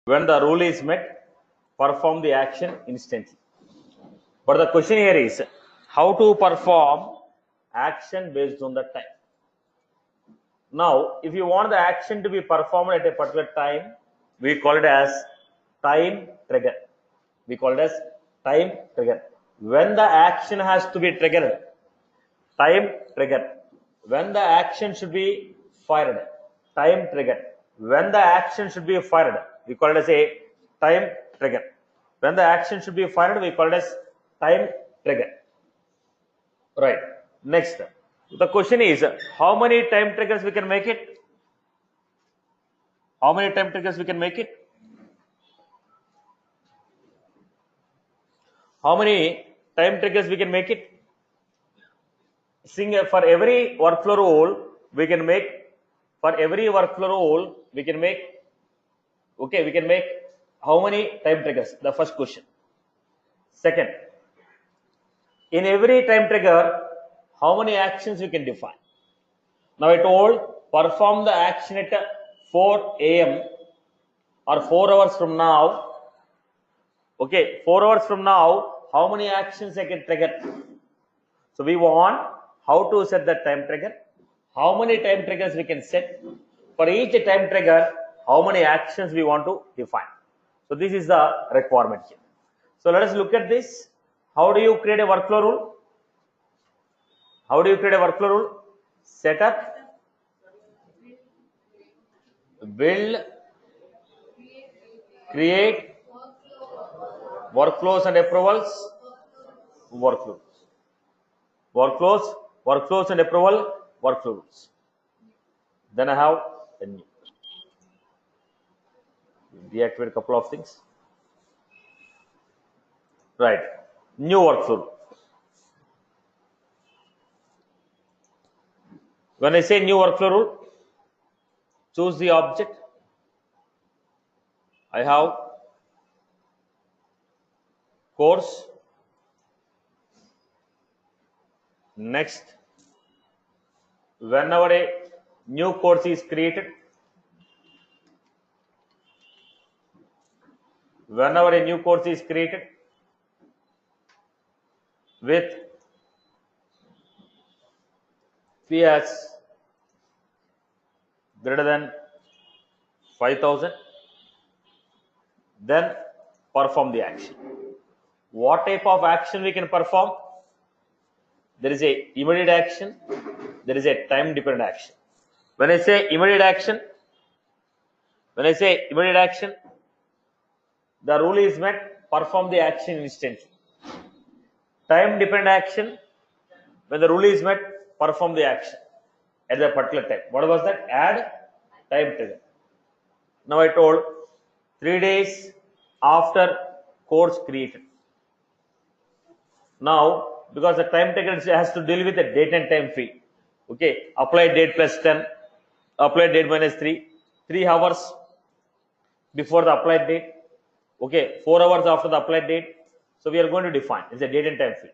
When the rule is met, perform the action instantly. But the question here is how to perform action based on the time. Now, if you want the action to be performed at a particular time, we call it as time trigger. We call it as time trigger. When the action has to be triggered, time trigger. When the action should be fired, time trigger. When the action should be fired, we call it as a time trigger. When the action should be fired, we call it as time trigger. Right. Next, the question is how many time triggers we can make it? How many time triggers we can make it? How many time triggers we can make it? For every workflow rule, we can make, we can make how many time triggers? The first question. Second, in every time trigger, how many actions we can define? Now I told perform the action at 4 a.m. or 4 hours from now. Okay, 4 hours from now, how many actions I can trigger? So we want how to set the time trigger, how many time triggers we can set. For each time trigger, how many actions we want to define. So this is the requirement here. So let us look at this. How do you create a workflow rule? How do you create a workflow rule? Setup, build, create, workflows and approvals, workflows and approval, workflows. Then I have a new. Deactivate a couple of things. Right. New workflow. When I say new workflow rule, choose the object. I have course. Next, whenever a new course is created, with fee as greater than 5,000, then perform the action. What type of action we can perform? There is a immediate action, there is a time dependent action. When I say immediate action, the rule is met, perform the action instantly. Time dependent action, when the rule is met, perform the action at the particular time. What was that? Add time trigger. Now I told 3 days after course created. Now, because the time trigger has to deal with the date and time fee. Okay, apply date plus 10, apply date minus 3, 3 hours before the applied date. Okay, 4 hours after the applied date. So we are going to define it's a date and time fee.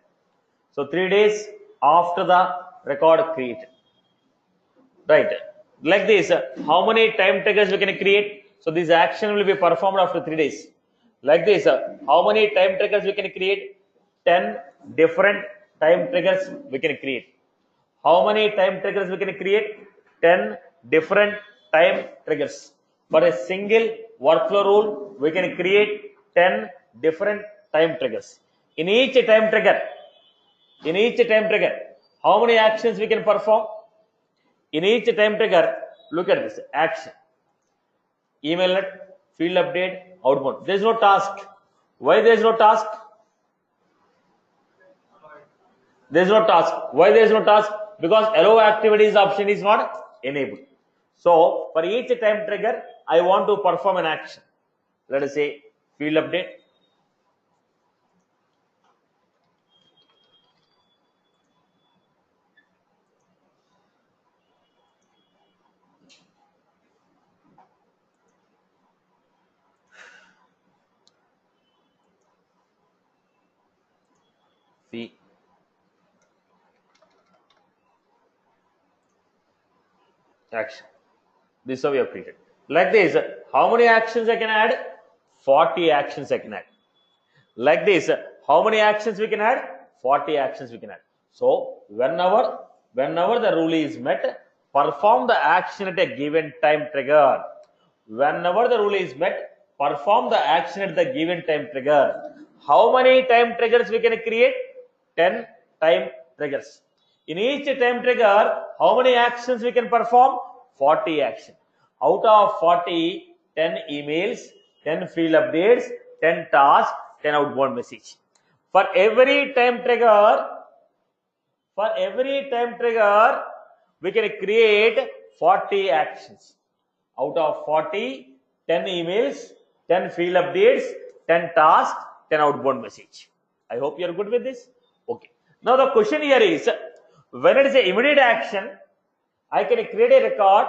So 3 days after the record created. Right. Like this, how many time triggers we can create? So this action will be performed after 3 days. Like this, how many time triggers we can create? 10 different time triggers we can create. How many time triggers we can create? 10 different time triggers. For a single workflow rule, we can create 10 different time triggers. In each time trigger, how many actions we can perform? In each time trigger, look at this action. Email alert, field update, outbound. There is no task. Why there is no task? There is no task. Why there is no task? Because allow activities option is not enabled. So for each time trigger, I want to perform an action. Let us say field update. Fee. Action. This is how we have created. Like this, how many actions I can add? 40 actions I can add. Like this, how many actions we can add? 40 actions we can add. So whenever the rule is met, perform the action at a given time trigger. Whenever the rule is met, perform the action at the given time trigger. How many time triggers we can create? 10 time triggers. In each time trigger, how many actions we can perform? 40 actions. Out of 40, 10 emails, 10 field updates, 10 tasks, 10 outbound message. For every time trigger, we can create 40 actions. Out of 40, 10 emails, 10 field updates, 10 tasks, 10 outbound message. I hope you are good with this. Okay. Now the question here is, when it is an immediate action, I can create a record.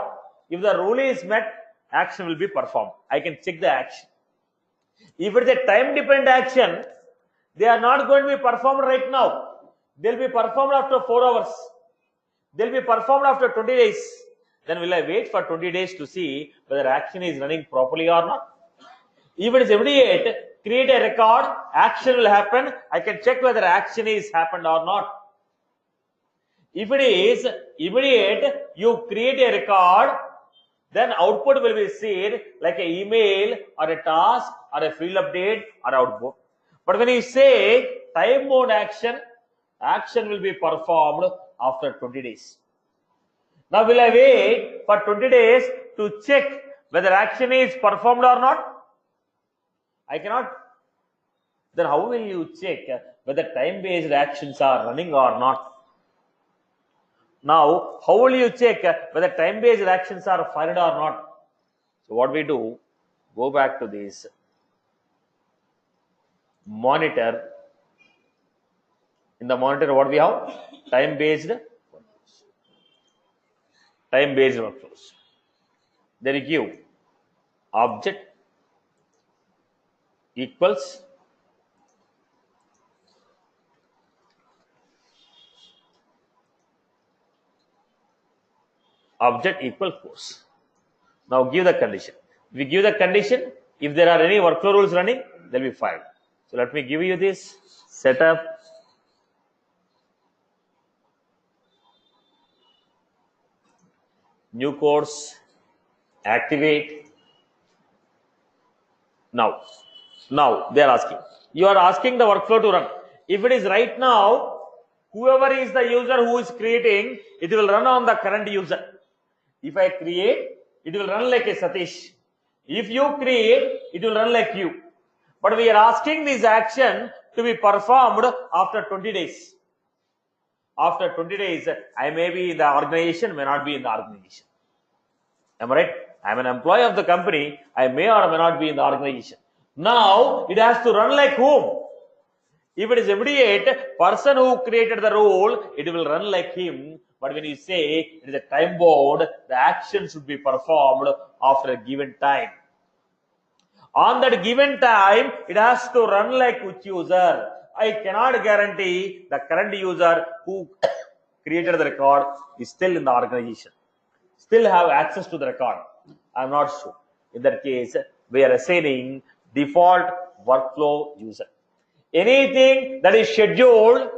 If the rule is met, action will be performed. I can check the action. If it is a time dependent action, they are not going to be performed right now. They will be performed after 4 hours. They will be performed after 20 days. Then will I wait for 20 days to see whether action is running properly or not? If it is immediate, create a record, action will happen. I can check whether action is happened or not. If it is immediate, you create a record, then output will be seen like an email or a task or a field update or output. But when you say time bound action, action will be performed after 20 days. Now will I wait for 20 days to check whether action is performed or not? I cannot. Then how will you check whether time based actions are running or not? Now, how will you check whether time based actions are fired or not? So what we do, go back to this monitor. In the monitor, what we have? Time based workflows. Then you give object equals object equal course. Now give the condition. We give the condition. If there are any workflow rules running, they'll be fired. So let me give you this setup. New course, activate. Now they are asking. You are asking the workflow to run. If it is right now, whoever is the user who is creating, it will run on the current user. If I create, it will run like a Satish. If you create, it will run like you. But we are asking this action to be performed after 20 days. After 20 days, I may be in the organization, may not be in the organization. Am I right? I am an employee of the company. I may or may not be in the organization. Now, it has to run like whom? If it is immediate, person who created the rule, it will run like him. But when you say it is a time bound, the action should be performed after a given time. On that given time, it has to run like which user? I cannot guarantee the current user who created the record is still in the organization, still have access to the record. I am not sure. In that case, we are assigning default workflow user. Anything that is scheduled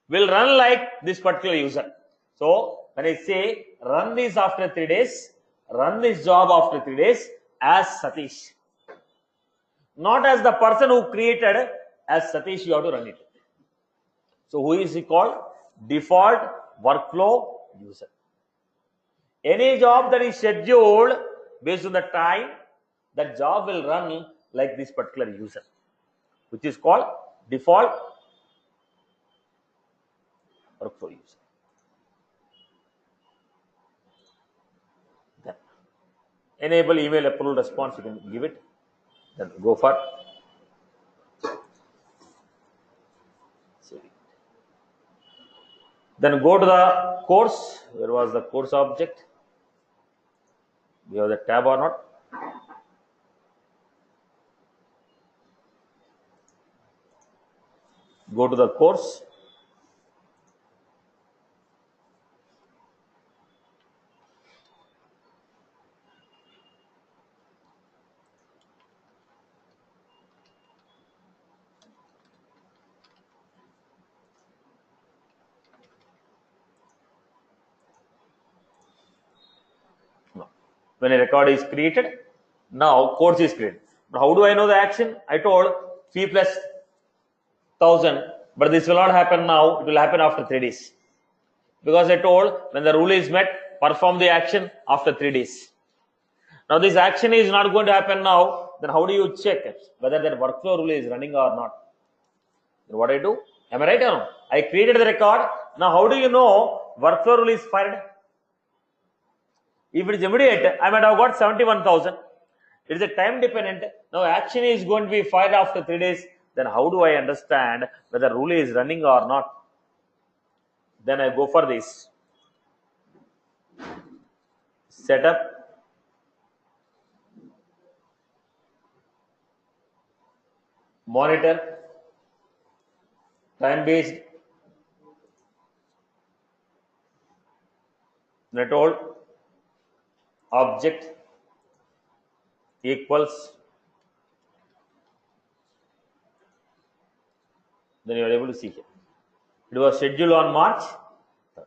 will run like this particular user. So when I say run this after 3 days, run this job after 3 days as Satish. Not as the person who created, as Satish you have to run it. So who is he called? Default workflow user. Any job that is scheduled based on the time, that job will run like this particular user, which is called default workflow user. Then enable email approval response, you can give it. Then go for then go to the course. Where was the course object? We have the tab or not? Go to the course. When a record is created, now course is created. But how do I know the action? I told fee plus 1000, but this will not happen now. It will happen after 3 days. Because I told when the rule is met, perform the action after 3 days. Now this action is not going to happen now. Then how do you check whether that workflow rule is running or not? Then what I do? Am I right or no? I created the record. Now how do you know workflow rule is fired? If it is immediate, I might have got 71,000. It is a time dependent. Now action is going to be fired after 3 days. Then how do I understand whether rule is running or not? Then I go for this. Setup. Monitor. Time based. Then I told object equals. Then you are able to see here. It was scheduled on March 3rd.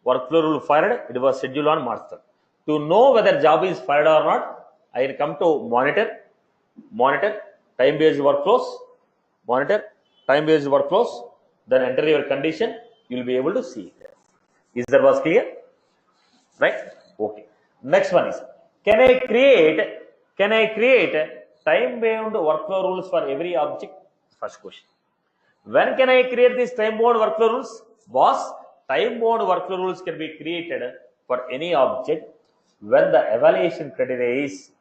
Workflow rule fired. It was scheduled on March 3rd. To know whether job is fired or not, I will come to monitor, time-based workflows, monitor, time-based workflows. Then enter your condition. You will be able to see it. Is that was clear? Right? Okay. Next one is, can I create time-bound workflow rules for every object? First question. When can I create these time-bound workflow rules? Boss, time-bound workflow rules can be created for any object when the evaluation criteria is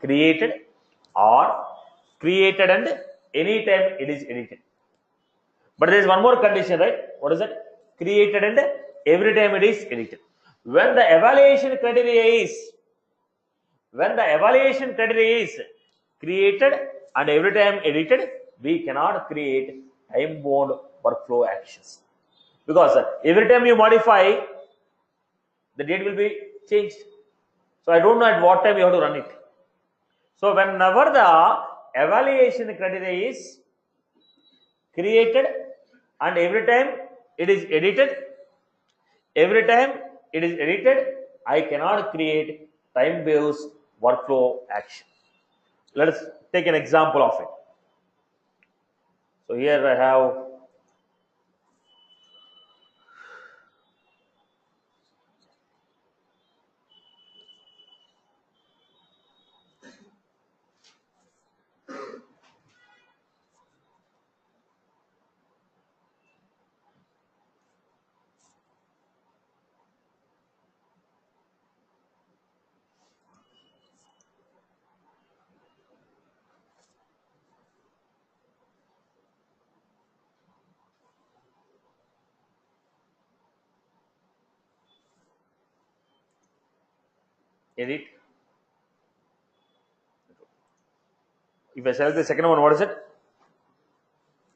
created and anytime it is edited. But there is one more condition, right? What is it? Created and every time it is edited. When the evaluation criteria is created and every time edited, we cannot create time-bound workflow actions. Because every time you modify, the date will be changed. So I don't know at what time you have to run it. So whenever the evaluation criteria is created and every time it is edited, I cannot create time-based workflow action. Let us take an example of it. So here I have edit. If I select the second one, what is it?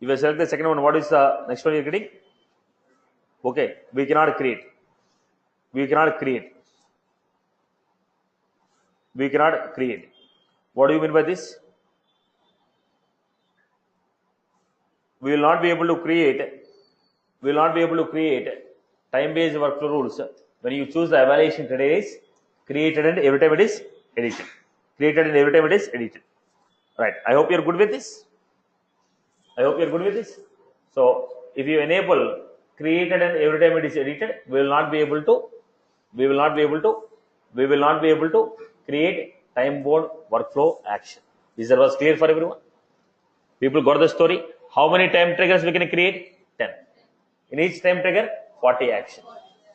If I select the second one, what is the next one you're getting? Okay, we cannot create. What do you mean by this? We will not be able to create time-based workflow rules when you choose the evaluation criteria is created and every time it is edited. Right. I hope you're good with this. So if you enable created and every time it is edited, we will not be able to create time-bound workflow action. Is that was clear for everyone? People got the story. How many time triggers we can create? 10. In each time trigger, 40 action.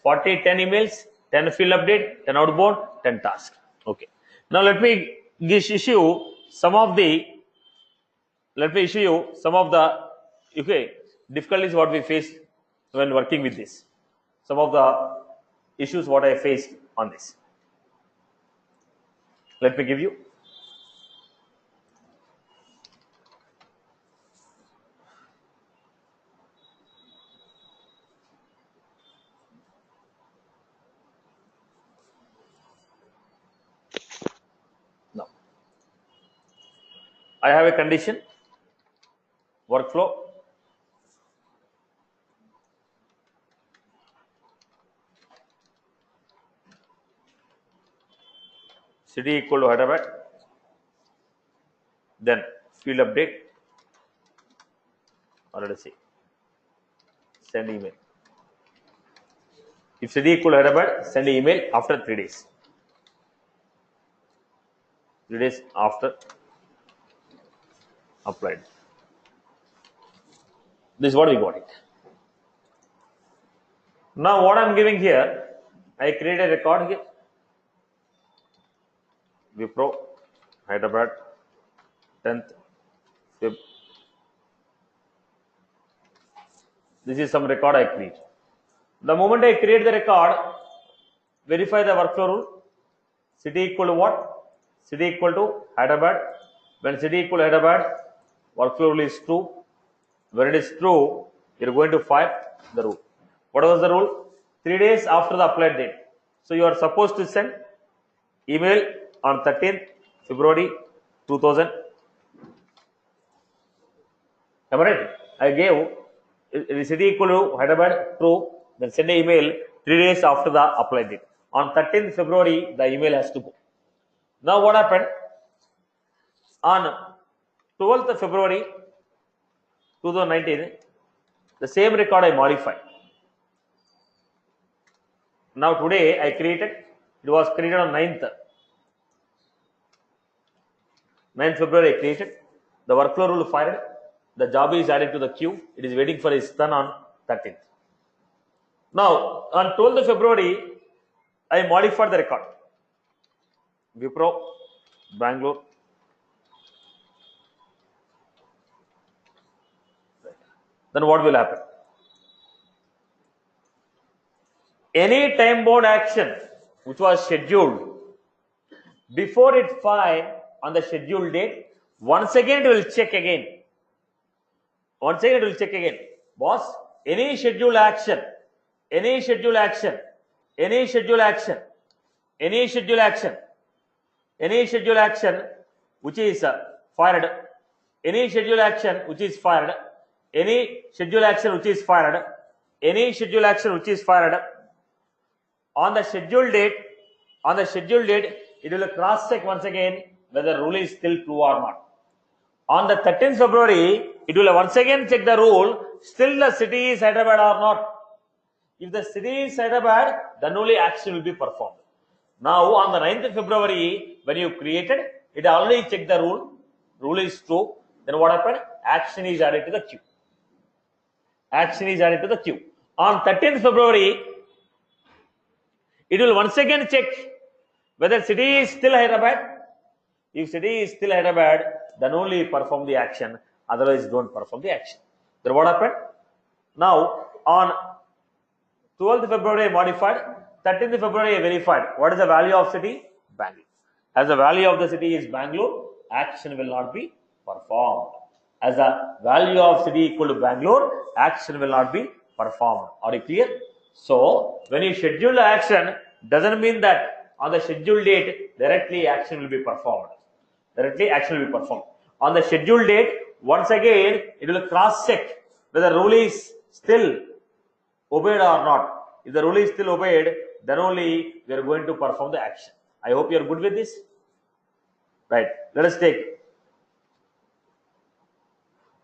40, 10 emails, 10 field update, 10 outbound, 10 tasks. Okay. Now let me issue you some of the difficulties what we face when working with this. Some of the issues what I faced on this. Let me give you. Now, I have a condition, workflow. city equal to Hyderabad, then field update, or let us see, send email. If city equal to Hyderabad, send email after 3 days. 3 days after applied. This is what we got it. Now what I am giving here, I create a record here. Wipro, Hyderabad, 10th Feb. This is some record I create. The moment I create the record, verify the workflow rule. City equal to what? City equal to Hyderabad. When city equal to Hyderabad, workflow rule is true. When it is true, you are going to fire the rule. What was the rule? 3 days after the applied date. So you are supposed to send email on 13th February 2000. Am I right? I gave city equal to Hyderabad true. Then send an email 3 days after the applied date. On 13th February, the email has to go. Now what happened? On 12th February 2019, the same record I modified. Now today I created, it was created on 9th February I created, the workflow rule fired, the job is added to the queue, it is waiting for its turn on 13th. Now on 12th February, I modified the record. Wipro, Bangalore. Then what will happen? Any time bound action which was scheduled before it filed on the scheduled date, once again it will check again. Once again it will check again. Boss, any scheduled action, any scheduled action, any scheduled action, any scheduled action, any scheduled action which is fired, any scheduled action which is fired, any scheduled action which is fired, any scheduled action which is fired, on the scheduled date, it will cross check once again whether rule is still true or not. On the 13th February, it will once again check the rule, still the city is Hyderabad or not. If the city is Hyderabad, then only action will be performed. Now on the 9th February, when you created, it already checked the rule is true. Then what happened? Action is added to the queue. Action is added to the queue. On 13th February, it will once again check whether city is still Hyderabad. If city is still Hyderabad, then only perform the action. Otherwise, don't perform the action. Then what happened? Now, on 12th February, I modified. 13th February, I verified. What is the value of city? Bangalore. As the value of the city is Bangalore, action will not be performed. As the value of city equal to Bangalore, action will not be performed. Are you clear? So, when you schedule the action, doesn't mean that on the scheduled date, directly action will be performed. Directly action will be performed. On the scheduled date, once again, it will cross check whether the rule is still obeyed or not. If the rule is still obeyed, then only we are going to perform the action. I hope you are good with this. Right. Let us take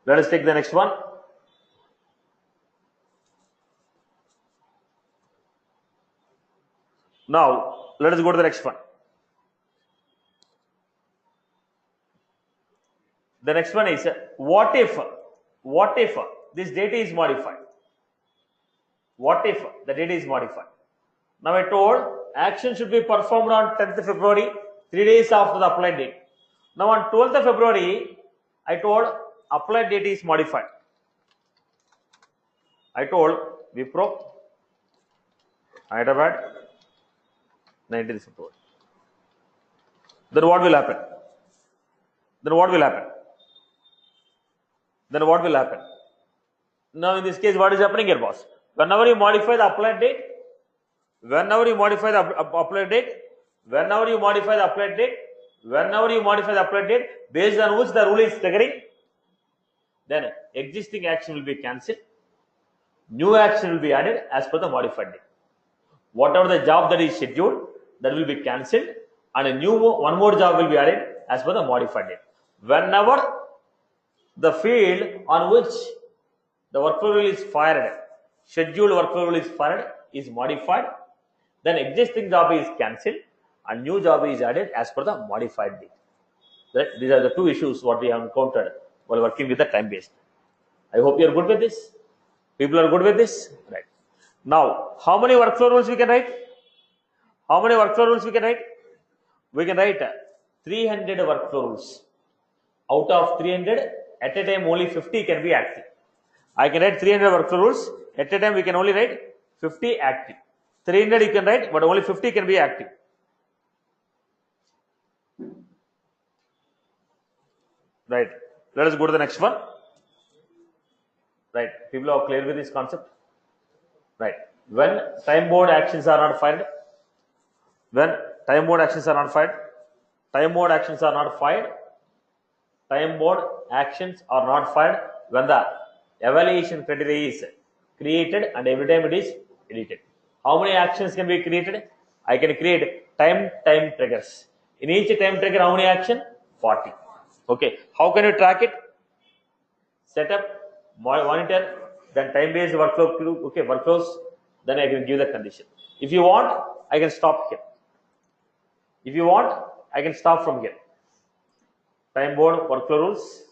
the next one. Now, let us go to the next one. The next one is, what if this date is modified? What if the date is modified? Now I told action should be performed on 10th February, 3 days after the applied date. Now on 12th February, I told applied date is modified. I told Wipro, Hyderabad, 19th February. Then what will happen? Then what will happen? Then what will happen? Now in this case, what is happening here, boss? Whenever you modify the applied date, whenever you modify the applied date, based on which the rule is triggering, then existing action will be cancelled. New action will be added as per the modified date. Whatever the job that is scheduled, that will be cancelled. and one more job will be added as per the modified date. Whenever the field on which the workflow rule is fired, scheduled workflow rule is fired, is modified, then existing job is cancelled and new job is added as per the modified date. Right? These are the two issues what we have encountered while working with the time based. I hope you are good with this. People are good with this, right? Now, how many workflow rules we can write? How many workflow rules we can write? We can write 300 workflow rules. Out of 300, at a time only 50 can be active. I can write 300 workflow rules. At a time we can only write 50 active. 300 you can write, but only 50 can be active. Right. Let us go to the next one. Right. People are clear with this concept. Right. When time bound actions are not fired, when time bound actions are not fired, time bound actions are not fired, time bound actions are not fired when the evaluation criteria is created and every time it is edited. How many actions can be created? I can create time triggers. In each time trigger, how many action? 40. Okay. How can you track it? Set up, monitor, then time based workflow. Okay, workflows. Then I can give the condition. If you want, I can stop here. If you want, I can stop from here. Time bound workflow rules.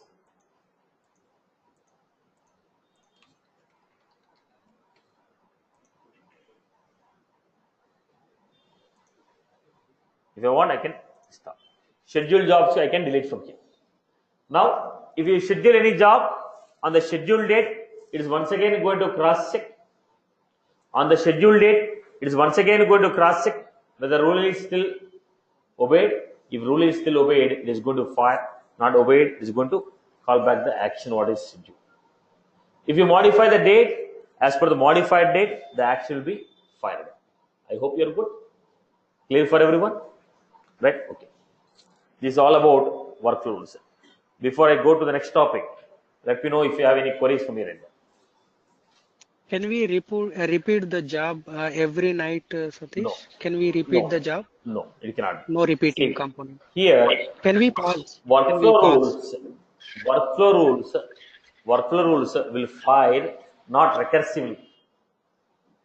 If I want, I can stop. Scheduled jobs, I can delete from here. Now, if you schedule any job on the scheduled date, it is once again going to cross check. On the scheduled date, it is once again going to cross check whether the rule is still obeyed. If rule is still obeyed, it is going to fire. Not obeyed, it is going to call back the action what is scheduled. If you modify the date as per the modified date, the action will be fired. I hope you are good. Clear for everyone? Right? Okay. This is all about workflow rules. Before I go to the next topic, let me know if you have any queries from your end. Can we repeat the job every night, Satish? No. Can we repeat the job? No, it cannot. No repeating component. Here, Can we pause? workflow rules will fire not recursively.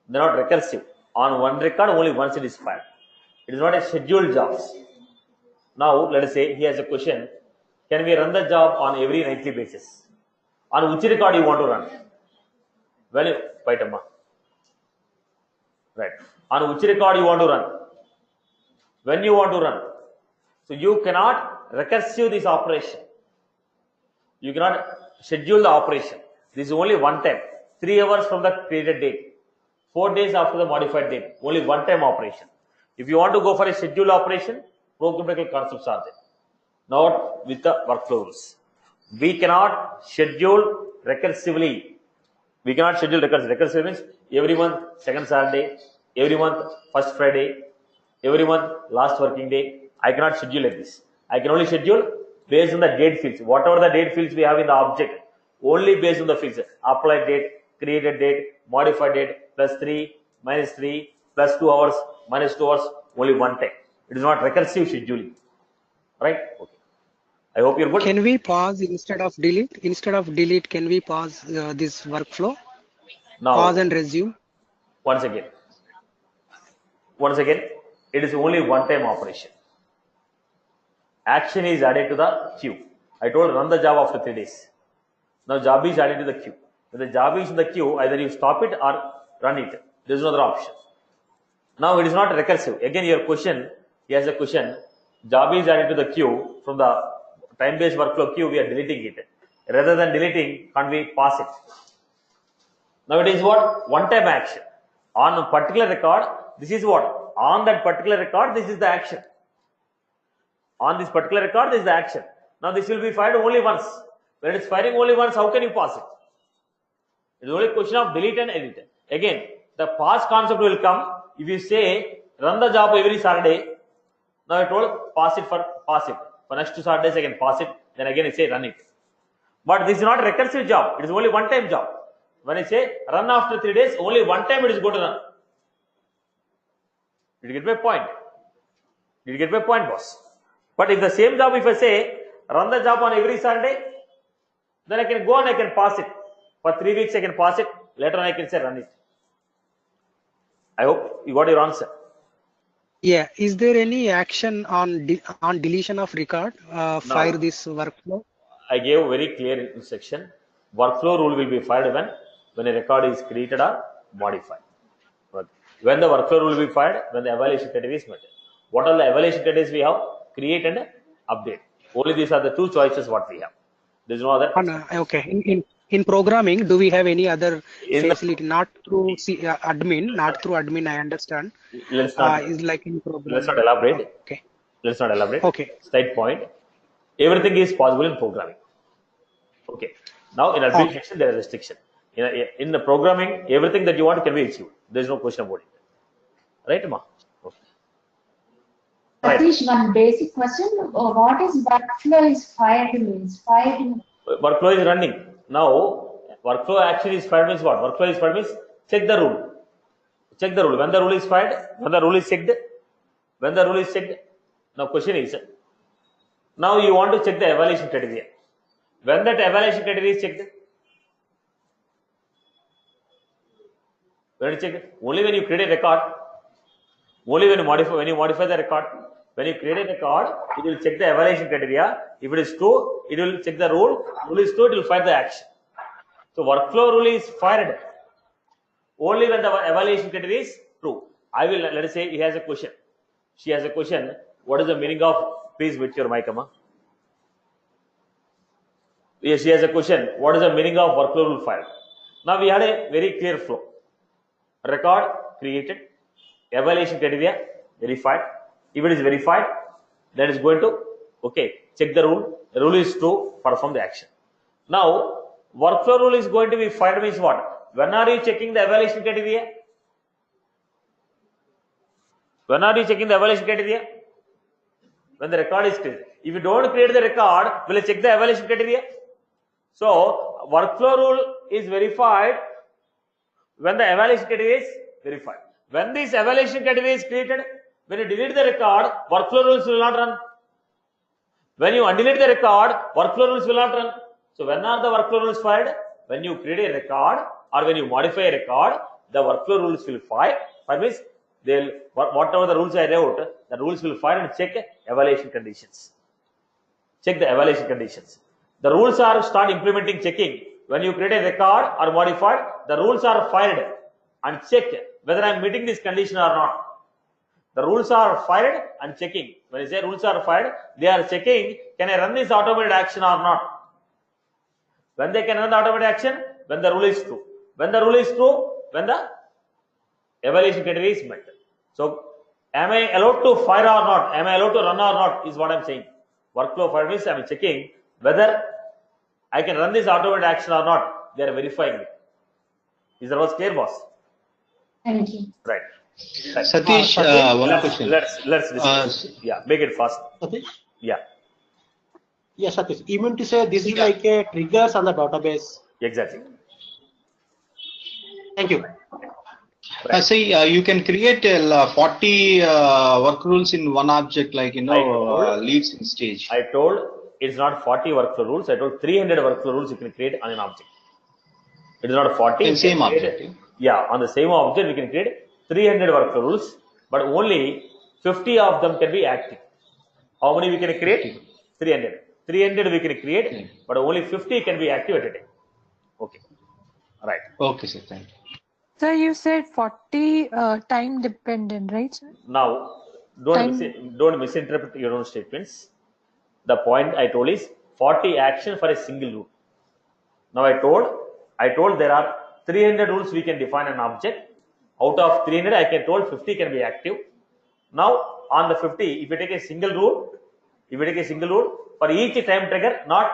They are not recursive. On one record, only once it is fired. It is not a scheduled job. Now, let us say he has a question. Can we run the job on every nightly basis? On which record you want to run? Well, Paitama. Right. On which record you want to run? When you want to run. So you cannot recursive this operation. You cannot schedule the operation. This is only one time. 3 hours from the created date. 4 days after the modified date. Only one time operation. If you want to go for a scheduled operation, programmatical concepts are there. Not with the workflow rules. We cannot schedule recursively. We cannot schedule recursively. Recursive means every month, second Saturday, every month, first Friday, every month, last working day. I cannot schedule like this. I can only schedule based on the date fields. Whatever the date fields we have in the object, only based on the fields. Applied date, created date, modified date, plus 3, minus 3, plus 2 hours, minus 2 hours, only one time. It is not recursive scheduling. Right? Okay. I hope you're good. Can we pause instead of delete? Instead of delete, can we pause this workflow? Now, pause and resume. Once again, it is only one-time operation. Action is added to the queue. I told run the job after 3 days. Now job is added to the queue. When the job is in the queue, either you stop it or run it. There is no other option. Now it is not recursive. Again, your question, he has a question. Job is added to the queue from the time-based workflow queue. We are deleting it. Rather than deleting, can't we pass it? Now it is what? One-time action. On a particular record, this is what? On that particular record, this is the action. On this particular record, this is the action. Now this will be fired only once. When it is firing only once, how can you pass it? It is only a question of delete and edit. Again, the pass concept will come if you say run the job every Saturday. Now I told pass it. For next 2 Saturdays, I can pass it. Then again I say run it. But this is not a recursive job. It is only one-time job. When I say run after 3 days, only one time it is going to run. Did you get my point? Did you get my point, boss? But if the same job, if I say run the job on every Sunday, then I can go and I can pass it. For 3 weeks I can pass it. Later on I can say run it. I hope you got your answer. Yeah. Is there any action on deletion of record for this workflow? I gave a very clear instruction. Workflow rule will be fired when a record is created or modified. When the workflow rule will be fired, when the evaluation criteria is met. What are the evaluation criteria we have? Create and update. Only these are the two choices what we have. There is no other. Okay. In programming, do we have any other facility? Not through admin, not through admin. I understand. Let's not. Is like in programming. Let's not elaborate. Okay. Let's not elaborate. Okay. Side point. Everything is possible in programming. Okay. Now in admin section there is restriction. In the programming, everything that you want can be achieved. There is no question about it. Right, Ma? Okay. Satish, one basic question. What is workflow is fired means? Fired. Workflow is running. Now, workflow action is fired means what? Workflow is fired means check the rule. Check the rule. When the rule is fired, when the rule is checked, when the rule is checked. Now, question is, now you want to check the evaluation criteria. When that evaluation criteria is checked, when you check it, only when you create a record, only when you modify the record, when you create a record, it will check the evaluation criteria. If it is true, it will check the rule. Rule is true, it will fire the action. So workflow rule is fired only when the evaluation criteria is true. I will, let us say he has a question. She has a question. What is the meaning of, please with your mic, Amma. Yes, she has a question. What is the meaning of workflow rule fired? Now we had a very clear flow. Record created, evaluation criteria verified. If it is verified, that is going to, okay, check the rule. The rule is true, perform the action. Now, workflow rule is going to be fired means what? When are you checking the evaluation criteria? When are you checking the evaluation criteria? When the record is created. If you don't create the record, will you check the evaluation criteria? So, workflow rule is verified when the evaluation criteria is verified. When this evaluation criteria is created, when you delete the record, workflow rules will not run. When you undelete the record, workflow rules will not run. So when are the workflow rules fired? When you create a record or when you modify a record, the workflow rules will fire. That means they'll, whatever the rules I wrote, the rules will fire and check evaluation conditions. Check the evaluation conditions. The rules are start implementing checking. When you create a record or modified, the rules are fired and check whether I am meeting this condition or not. The rules are fired and checking. When I say rules are fired, they are checking, can I run this automated action or not? When they can run the automated action, when the rule is true. When the rule is true, when the evaluation criteria is met. So, am I allowed to fire or not? Am I allowed to run or not? Is what I am saying. Workflow fire means I am checking whether I can run this automated action or not. They are verifying it. Is that was clear, boss? Thank you. Right. Satish, one question. Let's discuss. Yeah, make it fast. Satish? Yeah, Yeah, Satish. You mean to say this is like a triggers on the database? exactly. Thank you. See, you can create 40 work rules in one object, like, leads in stage. I told it's not 40 workflow rules. I told 300 workflow rules you can create on an object. It is not 40. In same object. Yeah, on the same object we can create 300 workflow rules, but only 50 of them can be active. How many we can create? 300. 300 we can create, but only 50 can be active at a time. Okay. Right. Okay, sir. Thank you. So you said 40 time dependent, right, sir? Now, don't misinterpret your own statements. The point I told is 40 action for a single rule. Now I told there are 300 rules we can define an object. Out of 300, I can told 50 can be active. Now on the 50, if you take a single rule, for each time trigger, not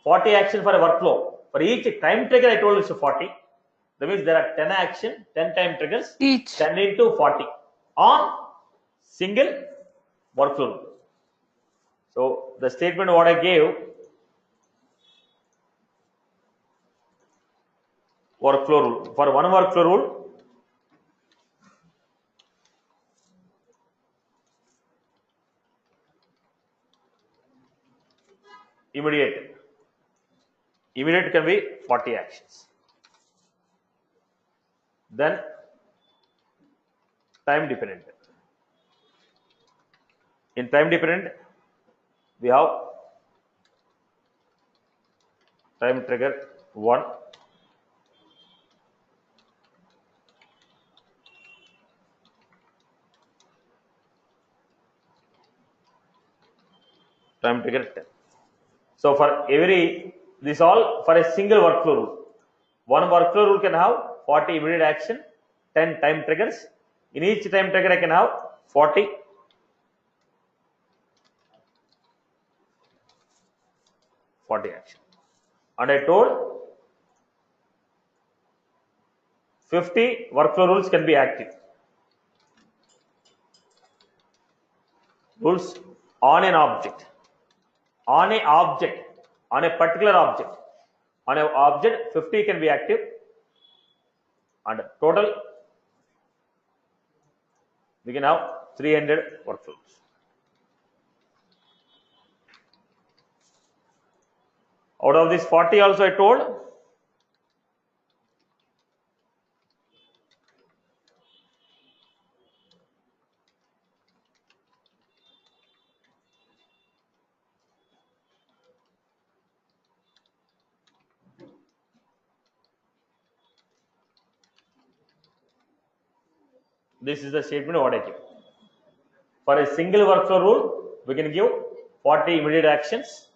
40 action for a workflow. For each time trigger, I told it's 40. That means there are 10 action, 10 time triggers, Each. 10 into 40 on single workflow rule. So the statement what I gave, workflow rule. For one workflow rule, Immediate. Immediate can be 40 actions. Then time dependent. In time dependent, we have time trigger 1. Time trigger 10. So for every, this all for a single workflow rule. One workflow rule can have 40 immediate action, 10 time triggers. In each time trigger, I can have 40 action. And I told 50 workflow rules can be active. Rules on an object. On a object. On a particular object. On an object, 50 can be active. And total, we can have 300 workflows. Out of this 40 also I told, this is the statement what I give. For a single workflow rule, we can give 40 immediate actions,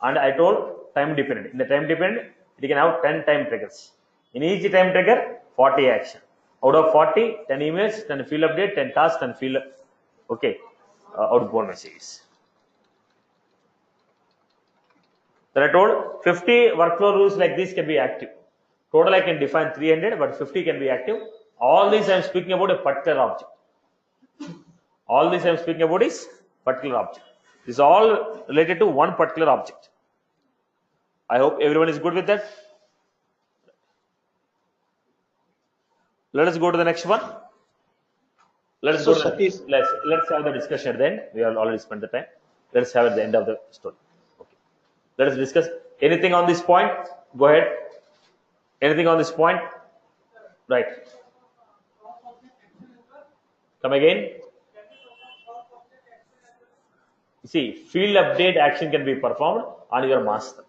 and I told time dependent. In the time dependent, it can have 10 time triggers. In each time trigger, 40 action. Out of 40, 10 emails, 10 field update, 10 tasks, 10 field, okay, outbound messages. Then I told 50 workflow rules like this can be active. Total I can define 300, but 50 can be active. All this I am speaking about a particular object. All this I am speaking about is particular object. This is all related to one particular object. I hope everyone is good with that. Let us go to the next one. Let's have the discussion at the end. We have already spent the time. Let's have at the end of the story. Okay. Let us discuss anything on this point. Go ahead. Anything on this point? Right. Come again. See, field update action can be performed on your master.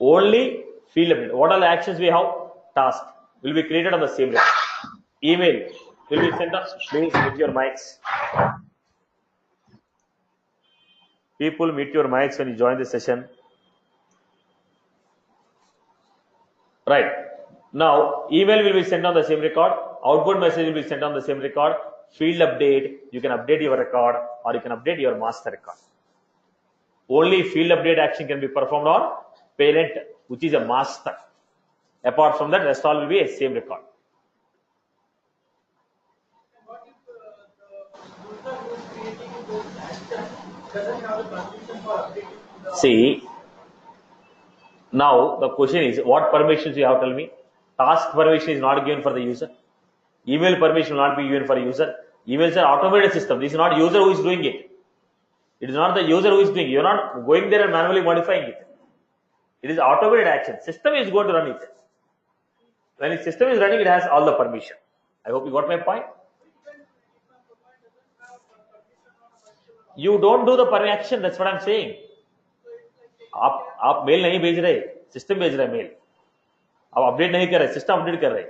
Only field update. What are the actions we have? Task will be created on the same record. Email will be sent on. Please mute your mics. People, mute your mics when you join the session. Right. Now, email will be sent on the same record. Outbound message will be sent on the same record. Field update, you can update your record or you can update your master record. Only field update action can be performed on parent, which is a master. Apart from that, rest all will be a same record. See, now the question is, what permissions you have? Tell me. Task permission is not given for the user. Email permission will not be given for a user. Emails are automated system. This is not user who is doing it. It is not the user who is doing it. You are not going there and manually modifying it. It is automated action. System is going to run it. When the system is running, it has all the permission. I hope you got my point. You don't do the permission action. That's what I'm saying. आप mail नहीं भेज रहे, system भेज रहा है mail. आप update नहीं कर रहे, सिस्टम अपडेट कर रहे.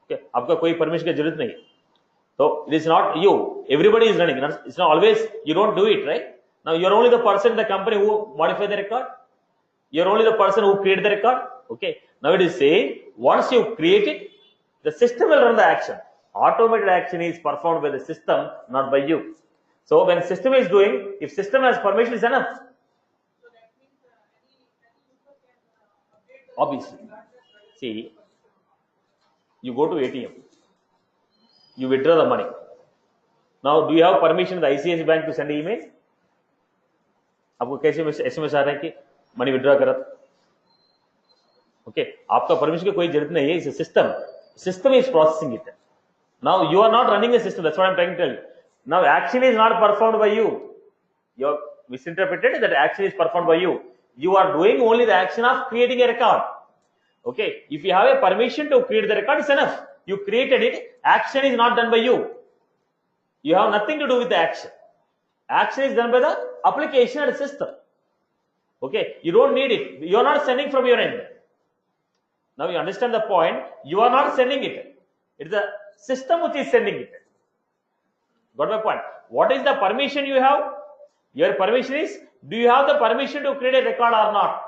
Okay. आपका कोई परमिशन की जरूरत नहीं. So it is not you. Everybody is running. It's not always you don't do it, right? Now you're only the person in the company who modify the record. You're only the person who create the record. Okay. Now it is saying once you create it, the system will run the action. Automated action is performed by the system, not by you. So when system is doing, if system has permission, is enough. Obviously. See, you go to ATM, you withdraw the money. Now, do you have permission in the ICICI bank to send email? आपको कैसे SMS आ रहा है कि money withdraw करा? Okay, आपका permission की कोई जरूरत नहीं है. इस system is processing it. Now you are not running the system. That's what I'm trying to tell you. Now action is not performed by you. You have misinterpreted that action is performed by you. You are doing only the action of creating a record. Okay, if you have a permission to create the record, it's enough. You created it. Action is not done by you. You have nothing to do with the action. Action is done by the application and system. Okay, you don't need it. You are not sending from your end. Now you understand the point. You are not sending it. It's the system which is sending it. Got my point? What is the permission you have? Your permission is, do you have the permission to create a record or not?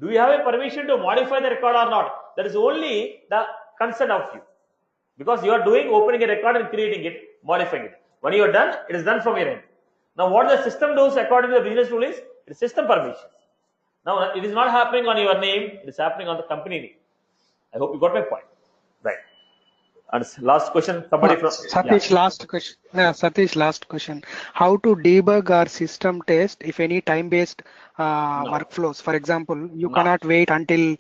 Do you have a permission to modify the record or not? That is only the consent of you. Because you are doing, opening a record and creating it, modifying it. When you are done, it is done from your end. Now what the system does according to the business rule is, it is system permission. Now it is not happening on your name, it is happening on the company name. I hope you got my point. Right. And last question, somebody from Satish, last question. Satish, last question. How to debug or system test if any time-based workflows? For example, you cannot wait until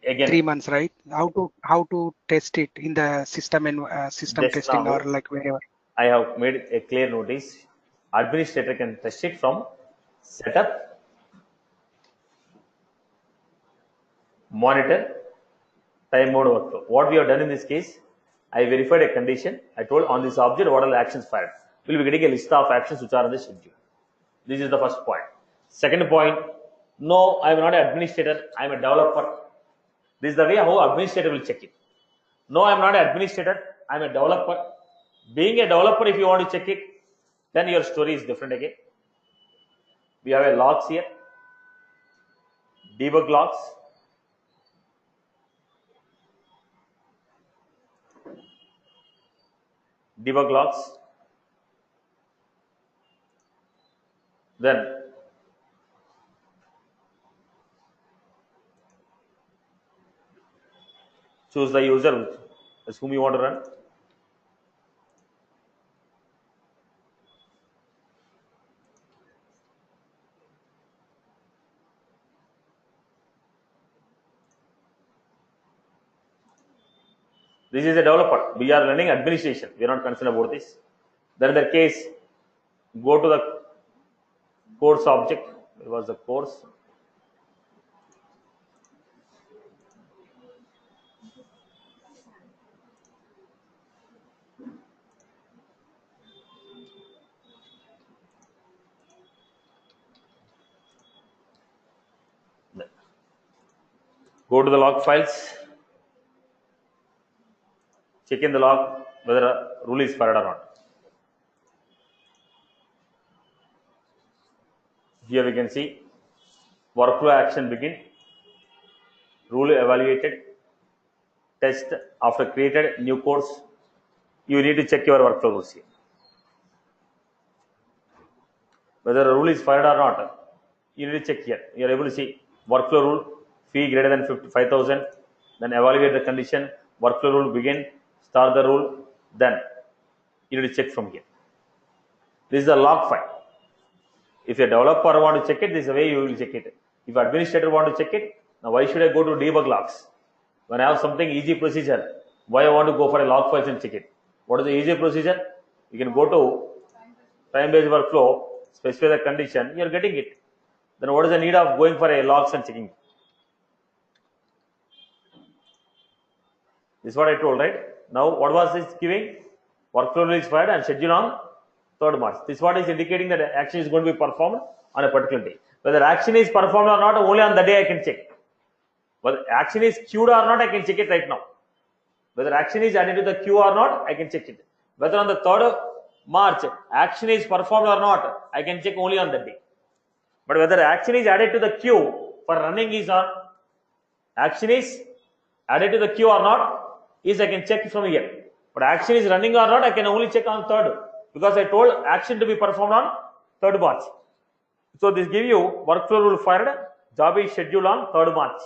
again 3 months, right? How to test it in the system and system Just testing now, or like wherever? I have made a clear notice. Administrator can test it from setup, monitor, time mode workflow. What we have done in this case, I verified a condition. I told on this object what are the actions fired. We will be getting a list of actions which are on the schedule. This is the first point. Second point, no, I am not an administrator. I am a developer. This is the way how administrator will check it. No, I am not an administrator. I am a developer. Being a developer, if you want to check it, then your story is different again. We have a logs here, debug logs. Debug logs. Then choose the user as whom you want to run. This is a developer. We are running administration. We are not concerned about this. Then in that case, go to the course object. It was the course. Go to the log files. Check in the log whether a rule is fired or not. Here we can see workflow action begin, rule evaluated, test after created new course. You need to check your workflow rules here. Whether a rule is fired or not, you need to check here. You are able to see workflow rule, fee greater than 55,000, then evaluate the condition, workflow rule begin, start the rule, then you need to check from here. This is a log file. If a developer want to check it, this is the way you will check it. If administrator want to check it, now why should I go to debug logs? When I have something easy procedure, why I want to go for a log files and check it? What is the easy procedure? You can go to time-based workflow, specify the condition, you are getting it. Then what is the need of going for a logs and checking? This is what I told, right? Now, what was this giving? Workflow rule is fired and schedule on 3rd March. This is what is indicating that action is going to be performed on a particular day. Whether action is performed or not, only on the day I can check. Whether action is queued or not, I can check it right now. Whether action is added to the queue or not, I can check it. Whether on the 3rd March, action is performed or not, I can check only on that day. But whether action is added to the queue for running is on, action is added to the queue or not, is I can check from here. But action is running or not, I can only check on 3rd. Because I told action to be performed on 3rd March. So this give you workflow rule fired, job is scheduled on 3rd March.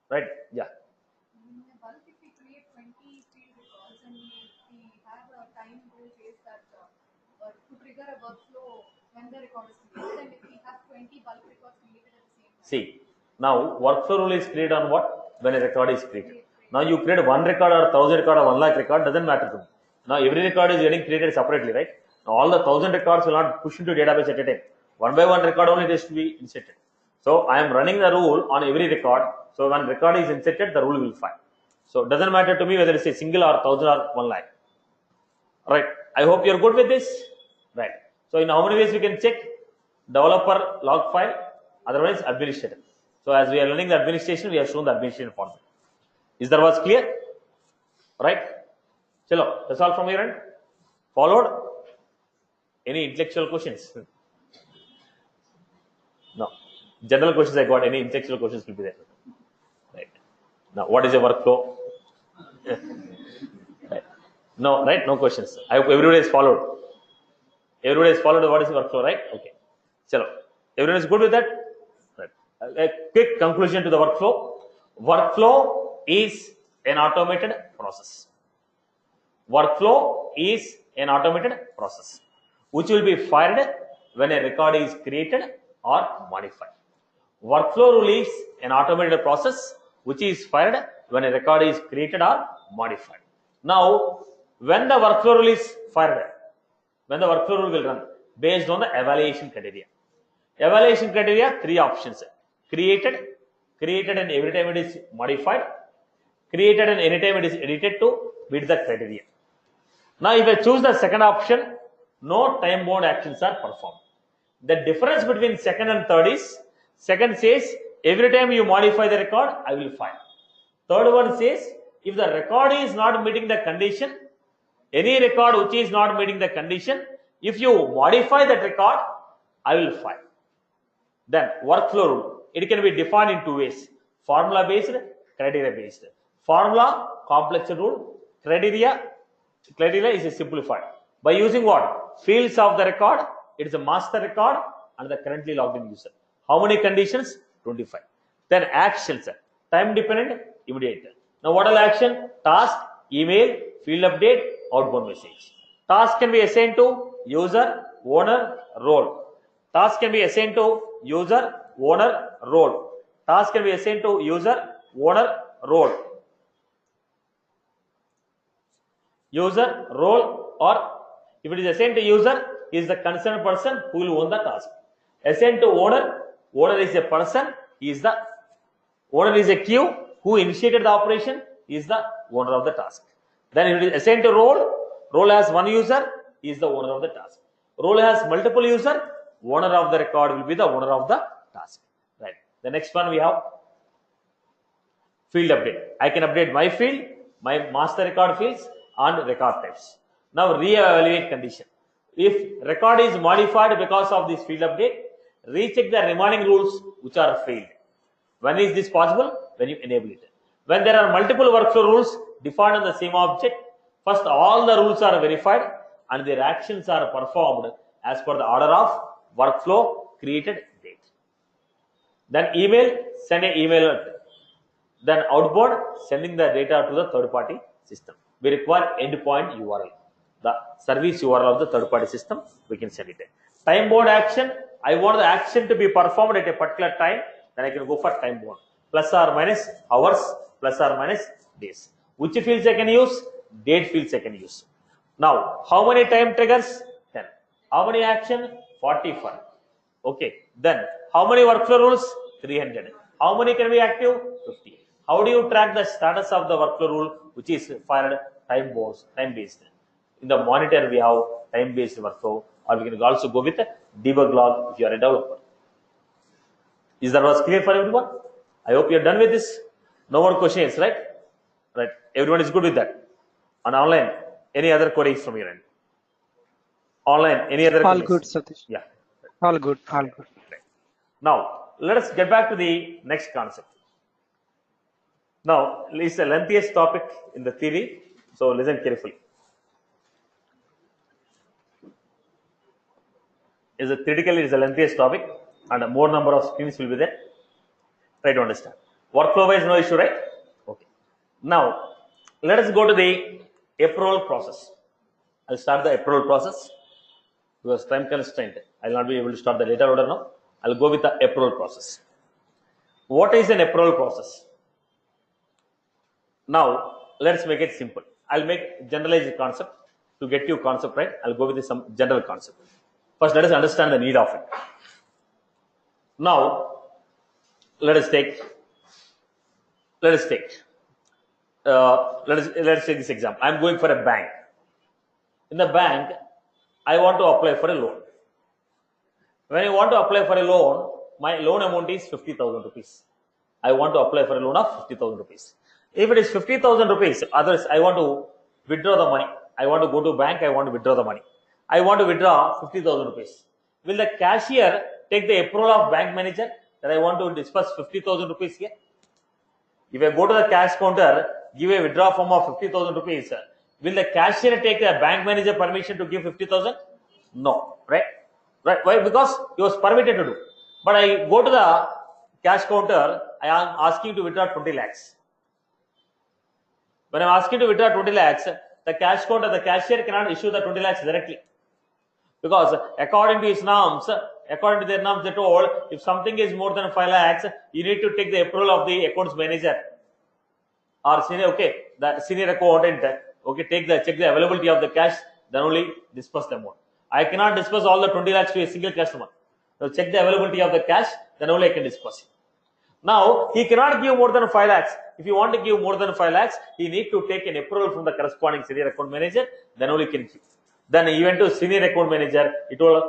Right? Yeah. In a bulk, if we create 20 field records and we have a time rule says that to trigger a workflow when the record is created, and if we have 20 bulk records created at the same time. See, now workflow rule is created on what? When a record is created. Now you create 1 record or 1000 record or 1 lakh record, doesn't matter to me. Now every record is getting created separately, right? Now all the 1000 records will not push into database at a time. One by one record only it has to be inserted. So I am running the rule on every record. So when record is inserted, the rule will fire. So it doesn't matter to me whether it's a single or 1000 or 1 lakh. Right. I hope you're good with this. Right. So in how many ways we can check? Developer log file, otherwise administrator. So as we are learning the administration, we have shown the administration format. Is that was clear? Right. Chalo, that's all from your end. Followed? Any intellectual questions? No. General questions I got. Any intellectual questions will be there. Right. Now, what is a workflow? Right. No, right? No questions. I hope everybody is followed. Everybody is followed what is the workflow, right? Okay. Chalo. Everyone is good with that? Right. A quick conclusion to the workflow. Workflow is an automated process. Workflow is an automated process which will be fired when a record is created or modified. Workflow rule is an automated process which is fired when a record is created or modified. Now, when the workflow rule is fired, when the workflow rule will run based on the evaluation criteria. Evaluation criteria, 3 options. Created and every time it is modified, created and anytime it is edited to meet the criteria. Now, if I choose the second option, no time bound actions are performed. The difference between second and third is, second says, every time you modify the record, I will fire. Third one says, if the record is not meeting the condition, any record which is not meeting the condition, if you modify that record, I will fire. Then, workflow rule. It can be defined in 2 ways. Formula based, criteria based. Formula, complex rule. Criteria is simplified. By using what? Fields of the record. It is a master record and the currently logged in user. How many conditions? 25. Then actions. Time dependent, immediate. Now what are the action? Task, email, field update, outbound message. Task can be assigned to user, owner, role. Task can be assigned to user, owner, role. Task can be assigned to user, owner, role. User, role, or if it is assigned to user, he is the concerned person who will own the task. Assigned to owner, owner is a person, owner is a queue who initiated the operation, he is the owner of the task. Then if it is assigned to role has one user, he is the owner of the task. Role has multiple user, owner of the record will be the owner of the task. Right. The next one we have field update. I can update my field, my master record fields and record types. Now re-evaluate condition. If record is modified because of this field update, recheck the remaining rules which are failed. When is this possible? When you enable it. When there are multiple workflow rules defined on the same object, first all the rules are verified and their actions are performed as per the order of workflow created date. Then email, send an email. Then outbound, sending the data to the third party system. We require endpoint URL. The service URL of the third party system, we can send it. Time bound action, I want the action to be performed at a particular time, then I can go for time bound. Plus or minus hours, plus or minus days. Which fields I can use? Date fields I can use. Now, how many time triggers? 10. How many action? 45. Okay. Then, how many workflow rules? 300. How many can be active? 50. How do you track the status of the workflow rule which is fired time based? In the monitor, we have time-based workflow, or we can also go with a debug log if you are a developer. Is that was clear for everyone? I hope you are done with this. No more questions, right? Right. Everyone is good with that. On online, any other queries from your end? Online, any other All queries? good, Satish. Yeah. All good. All good. Right. Now, let us get back to the next concept. Now, it's the lengthiest topic in the theory, so listen carefully. Theoretically, it is the lengthiest topic and a more number of screens will be there. Try to understand. Workflow wise, no issue, right? Okay. Now, let us go to the approval process. I'll start the approval process because time constraint. I'll not be able to start the data loader now. I'll go with the approval process. What is an approval process? Now, let's make it simple. I'll make generalized concept to get you concept right. I'll go with some general concept. First, let us understand the need of it. Now let us take let's take this example. I'm going for a bank. In the bank, I want to apply for a loan. When I want to apply for a loan, my loan amount is 50,000 rupees. I want to apply for a loan of 50,000 rupees. If it is 50,000 rupees, others, I want to withdraw the money. I want to go to bank, I want to withdraw the money. I want to withdraw 50,000 rupees. Will the cashier take the approval of bank manager that I want to disperse 50,000 rupees here? If I go to the cash counter, give a withdrawal form of 50,000 rupees, will the cashier take the bank manager permission to give 50,000? No, right? Right? Why? Because he was permitted to do. But I go to the cash counter, I am asking to withdraw 20 lakhs. When I am asking to withdraw 20 lakhs, the cash counter, the cashier cannot issue the 20 lakhs directly. Because according to his norms, according to their norms, they told if something is more than 5 lakhs, you need to take the approval of the accounts manager or senior. Okay, the senior accountant. Okay, check the availability of the cash, then only disperse the amount. I cannot disperse all the 20 lakhs to a single customer. Now check the availability of the cash, then only I can disperse it. Now he cannot give more than 5 lakhs. If you want to give more than 5 lakhs, he need to take an approval from the corresponding senior account manager, then only can give. Then he went to senior account manager, he told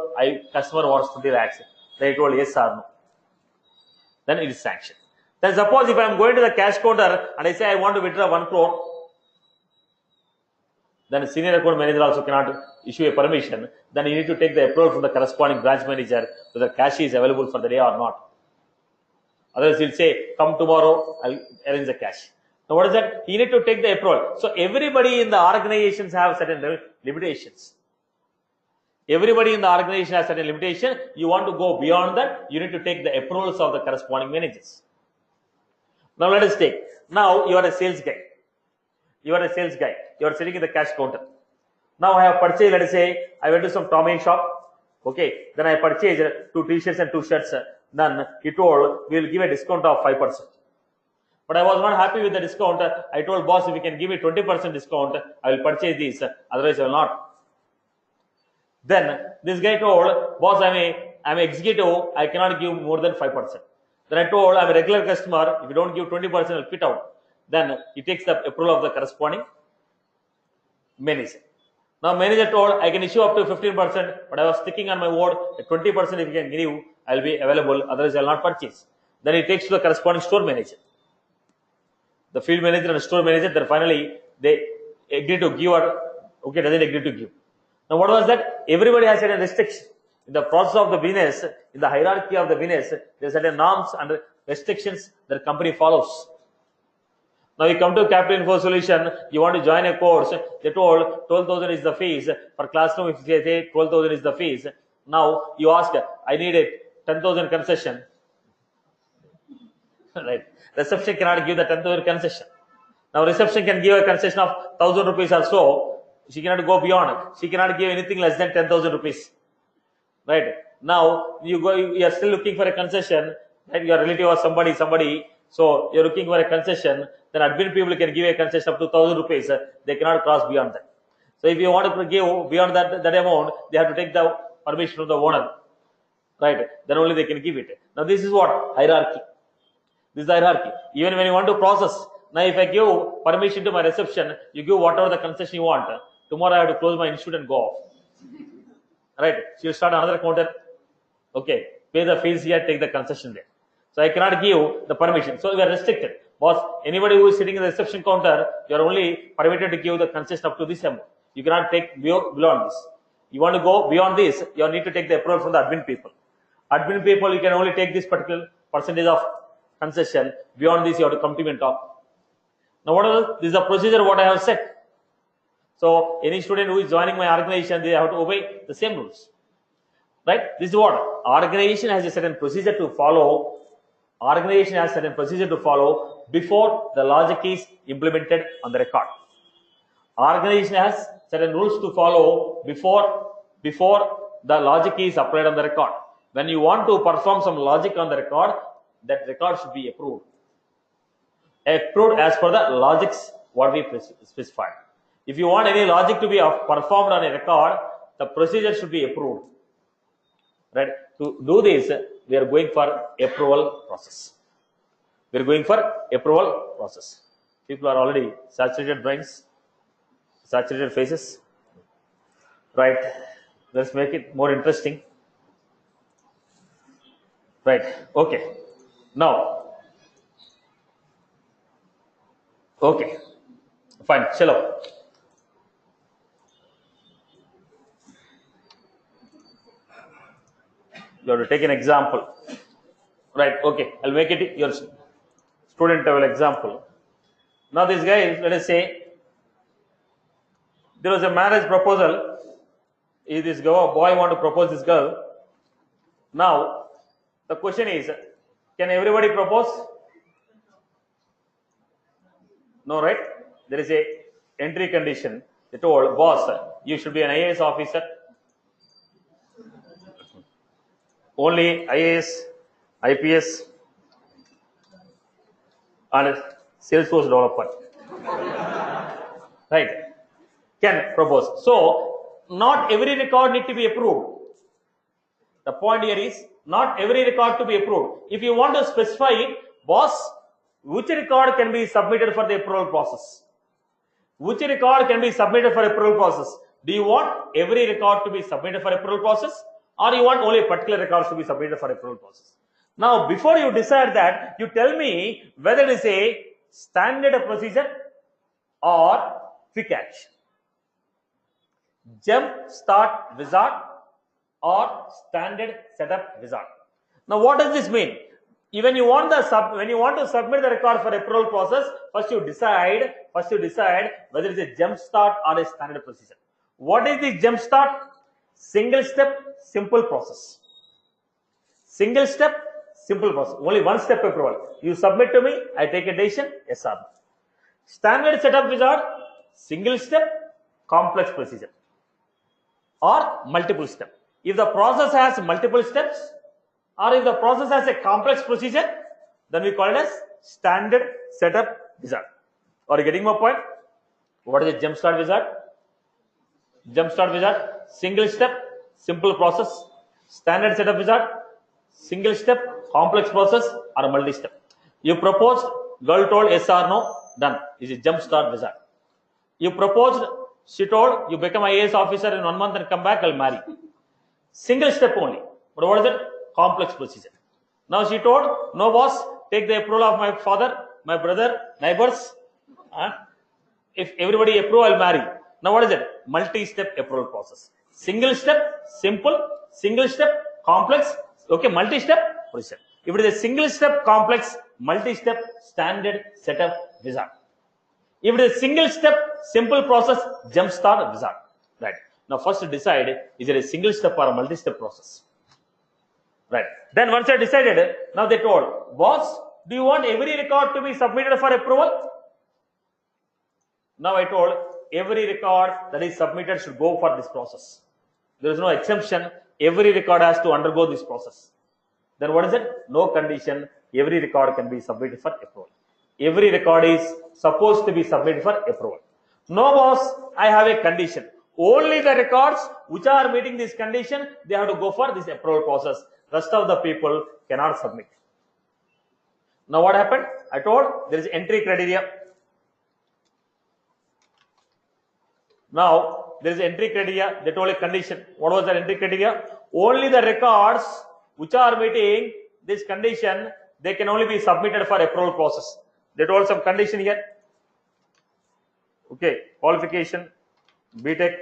customer wants 20 lakhs. Then he told yes or no. Then it is sanctioned. Then suppose if I am going to the cash counter and I say I want to withdraw 1 crore, then senior account manager also cannot issue a permission. Then you need to take the approval from the corresponding branch manager whether cash is available for the day or not. Otherwise, he'll say, come tomorrow, I'll arrange the cash. Now, what is that? You need to take the approval. So, everybody in the organizations have certain limitations. Everybody in the organization has certain limitation. You want to go beyond that, you need to take the approvals of the corresponding managers. Now, let us take. Now, you are a sales guy. You are a sales guy. You are sitting in the cash counter. Now, I have purchased, let us say, I went to some Tommy shop. Okay. Then I purchased 2 t-shirts and 2 shirts. Then he told, we will give a discount of 5%. But I was not happy with the discount. I told boss, if you can give me 20% discount, I will purchase these. Otherwise, I will not. Then this guy told, boss, I'm an executive. I cannot give more than 5%. Then I told, I'm a regular customer. If you don't give 20%, I'll quit out. Then he takes the approval of the corresponding manager. Now manager told, I can issue up to 15%, but I was sticking on my word. 20% if you can give, I'll be available. Otherwise, I'll not purchase. Then he takes to the corresponding store manager. The field manager and the store manager, then finally they agree to give or okay, doesn't agree to give. Now what was that? Everybody has certain restrictions. In the process of the business, in the hierarchy of the business, there are certain norms and restrictions that the company follows. Now you come to Capital Info Solution, you want to join a course, they told 12,000 is the fees. For classroom, if they say 12,000 is the fees, now you ask, I need a 10,000 concession. Right. Reception cannot give the 10,000 concession. Now reception can give a concession of 1,000 rupees or so. She cannot go beyond. She cannot give anything less than 10,000 rupees. Right. Now you are still looking for a concession. Right. Your relative or somebody. So you're looking for a concession. Then admin people can give a concession up to 1,000 rupees. They cannot cross beyond that. So if you want to give beyond that amount, they have to take the permission from the owner. Right. Then only they can give it. Now this is what? Hierarchy. This is the hierarchy. Even when you want to process, now if I give permission to my reception, you give whatever the concession you want. Tomorrow I have to close my institute and go off. Right? So you start another counter. Okay. Pay the fees here, take the concession there. So I cannot give the permission. So we are restricted. Boss, anybody who is sitting in the reception counter, you are only permitted to give the concession up to this amount. You cannot take beyond this. You want to go beyond this, you need to take the approval from the admin people. Admin people, you can only take this particular percentage of concession. Beyond this, you have to come to me and talk. Now, this is the procedure what I have set. So, any student who is joining my organization, they have to obey the same rules. Right? This is what? Organization has a certain procedure to follow. Organization has a certain procedure to follow before the logic is implemented on the record. Organization has certain rules to follow before the logic is applied on the record. When you want to perform some logic on the record, that record should be approved. Approved as per the logics what we specified. If you want any logic to be performed on a record, the procedure should be approved. Right? To do this, we are going for approval process. We are going for approval process. People are already saturated brains, saturated faces. Right? Let's make it more interesting. Right? Okay. Now, okay. Fine. Chalo. You have to take an example. Right? Okay. I'll make it your student level example. Now, this guy, let us say, there was a marriage proposal. This boy want to propose this girl. Now, the question is, can everybody propose? No, right? There is a entry condition. They told, boss, you should be an IAS officer. Only IAS, IPS, and Salesforce developer. Right? Can propose. So, not every record need to be approved. The point here is, not every record to be approved. If you want to specify it, boss, which record can be submitted for the approval process? Which record can be submitted for approval process? Do you want every record to be submitted for approval process, or you want only particular records to be submitted for approval process? Now, before you decide that, you tell me whether it is a standard procedure or quick catch. Jump start wizard or standard setup wizard. Now, what does this mean? When you want to submit the record for approval process, first you decide whether it's a jump start or a standard procedure. What is the jump start? Single step, simple process. Single step, simple process. Only one step approval. You submit to me, I take a decision, yes or no. Standard setup wizard, single step, complex procedure, or multiple step. If the process has multiple steps, or if the process has a complex procedure, then we call it as standard setup wizard. Are you getting my point? What is a jump start wizard? Jump start wizard, single step, simple process. Standard setup wizard, single step, complex process, or multi-step. You proposed, girl told yes or no, done. This is jump start wizard. You proposed, she told, you become IAS officer in 1 month and come back, I'll marry. Single step only. But what is it? Complex procedure. Now she told, no boss, take the approval of my father, my brother, neighbors. If everybody approve, I'll marry. Now what is it? Multi-step approval process. Single step, simple. Single step, complex. Okay, multi-step procedure. If it is a single step, complex, multi-step, standard setup wizard. If it is a single step, simple process, jump start wizard. Right. Now first decide, is it a single step or a multi-step process? Right. Then once I decided, now they told, boss, do you want every record to be submitted for approval? Now I told, every record that is submitted should go for this process. There is no exemption. Every record has to undergo this process. Then what is it? No condition. Every record can be submitted for approval. Every record is supposed to be submitted for approval. No boss, I have a condition. Only the records which are meeting this condition, they have to go for this approval process. Rest of the people cannot submit. Now what happened? I told there is entry criteria. Now there is entry criteria. They told a condition. What was the entry criteria? Only the records which are meeting this condition, they can only be submitted for approval process. They told some condition here. Okay, qualification, BTech.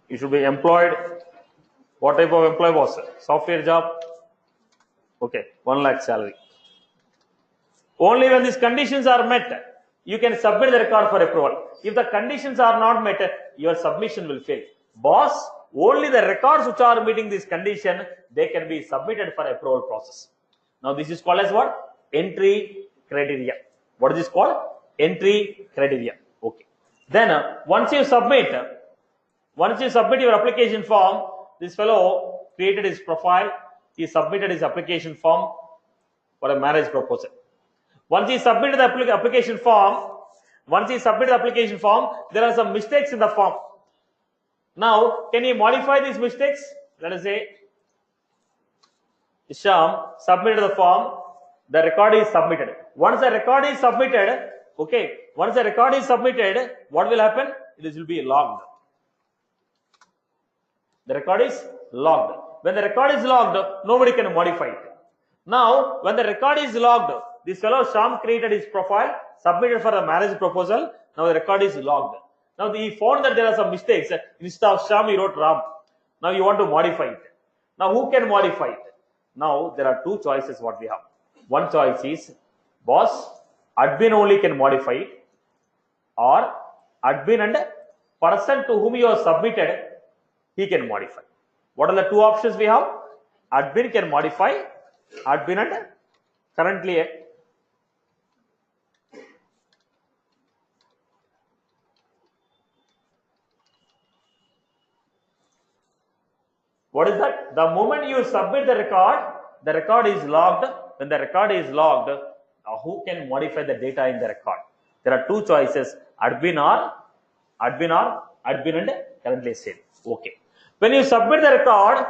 You should be employed. What type of employee was it? Software job. Okay, 1 lakh salary. Only when these conditions are met, you can submit the record for approval. If the conditions are not met, your submission will fail. Boss, only the records which are meeting this condition, they can be submitted for approval process. Now this is called as what? Entry criteria. What is this called? Entry criteria. Okay. Then once you submit your application form, this fellow created his profile. He submitted his application form for a marriage proposal. Once he submitted the application form, there are some mistakes in the form. Now, can you modify these mistakes? Let us say, Sham submitted the form, the record is submitted. Once the record is submitted, okay, once the record is submitted, what will happen? It will be logged. The record is logged. When the record is logged, nobody can modify it. Now, when the record is logged, this fellow Sham created his profile, submitted for a marriage proposal. Now the record is logged. Now he found that there are some mistakes. Instead of Sham, he wrote Ram. Now you want to modify it. Now who can modify it? Now there are two choices what we have. One choice is boss, admin only can modify it, or admin and person to whom you have submitted, he can modify. What are the two options we have? Admin can modify, admin and currently what is that? The moment you submit the record is logged. When the record is logged, who can modify the data in the record? There are two choices, admin and currently sale. Okay. When you submit the record,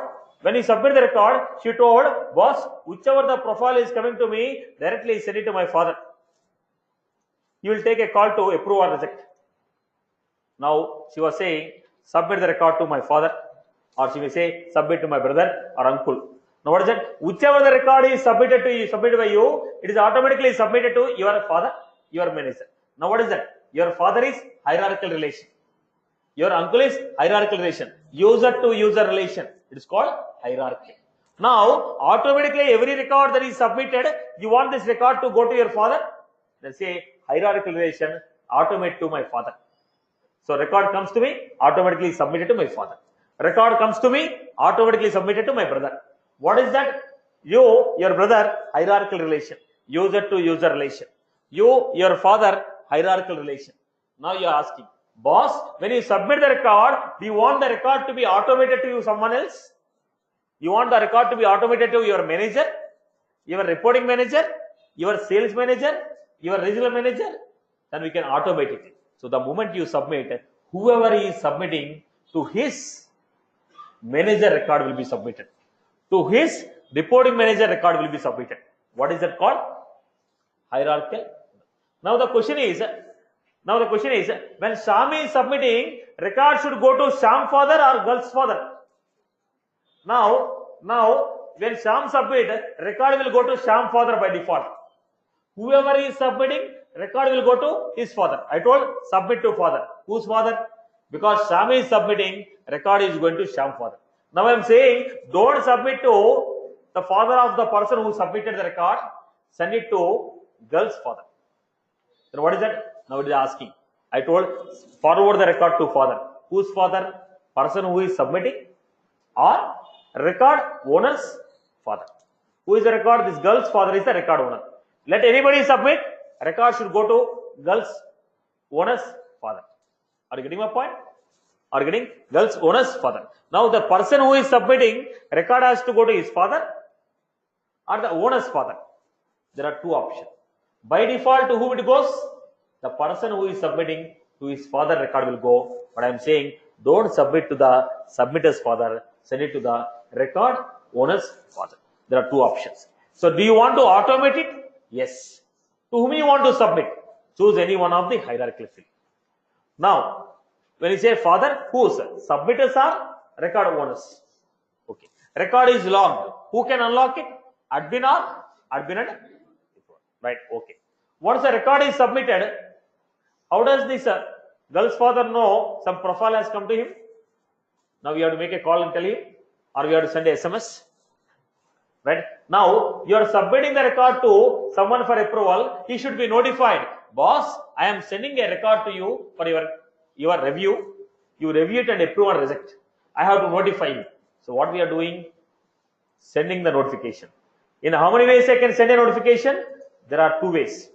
she told, boss, whichever the profile is coming to me, directly send it to my father. He will take a call to approve or reject. Now, she was saying, submit the record to my father, or she may say, submit to my brother or uncle. Now, what is it? Whichever the record is submitted by you, it is automatically submitted to your father, your manager. Now, what is that? Your father is hierarchical relation. Your uncle is hierarchical relation. User to user relation. It is called hierarchy. Now, automatically every record that is submitted, you want this record to go to your father. Let's say hierarchical relation, automate to my father. So record comes to me, automatically submitted to my father. Record comes to me, automatically submitted to my brother. What is that? You, your brother, hierarchical relation. User to user relation. You, your father, hierarchical relation. Now you are asking, boss, when you submit the record, do you want the record to be automated to you someone else? You want the record to be automated to your manager, your reporting manager, your sales manager, your regional manager? Then we can automate it. So the moment you submit, whoever is submitting to his manager record will be submitted. To his reporting manager record will be submitted. What is that called? Hierarchical. Now the question is, when Sham is submitting, record should go to Sham father or girl's father. Now when Sham submit, record will go to Sham father by default. Whoever is submitting, record will go to his father. I told submit to father. Whose father? Because Sham is submitting, record is going to Sham father. Now I am saying, don't submit to the father of the person who submitted the record. Send it to girl's father. Then what is that? Now it is asking. I told forward the record to father. Whose father? Person who is submitting, or record owner's father. Who is the record? This girl's father is the record owner. Let anybody submit, record should go to girl's owner's father. Are you getting my point? Are you getting? Girl's owner's father. Now the person who is submitting, record has to go to his father or the owner's father. There are two options. By default, to whom it goes? The person who is submitting to his father record will go. But I am saying, don't submit to the submitter's father. Send it to the record owner's father. There are two options. So do you want to automate it? Yes. To whom you want to submit? Choose any one of the hierarchical field. Now, when you say father, whose? Submitters are record owners. Okay. Record is logged. Who can unlock it? Admin or admin and right. Okay. Once the record is submitted, how does this girl's father know some profile has come to him? Now we have to make a call and tell him, or we have to send a SMS. Right. Now you are submitting the record to someone for approval. He should be notified. Boss, I am sending a record to you for your review. You review it and approve or reject. I have to notify you. So what we are doing? Sending the notification. In how many ways I can send a notification? There are two ways.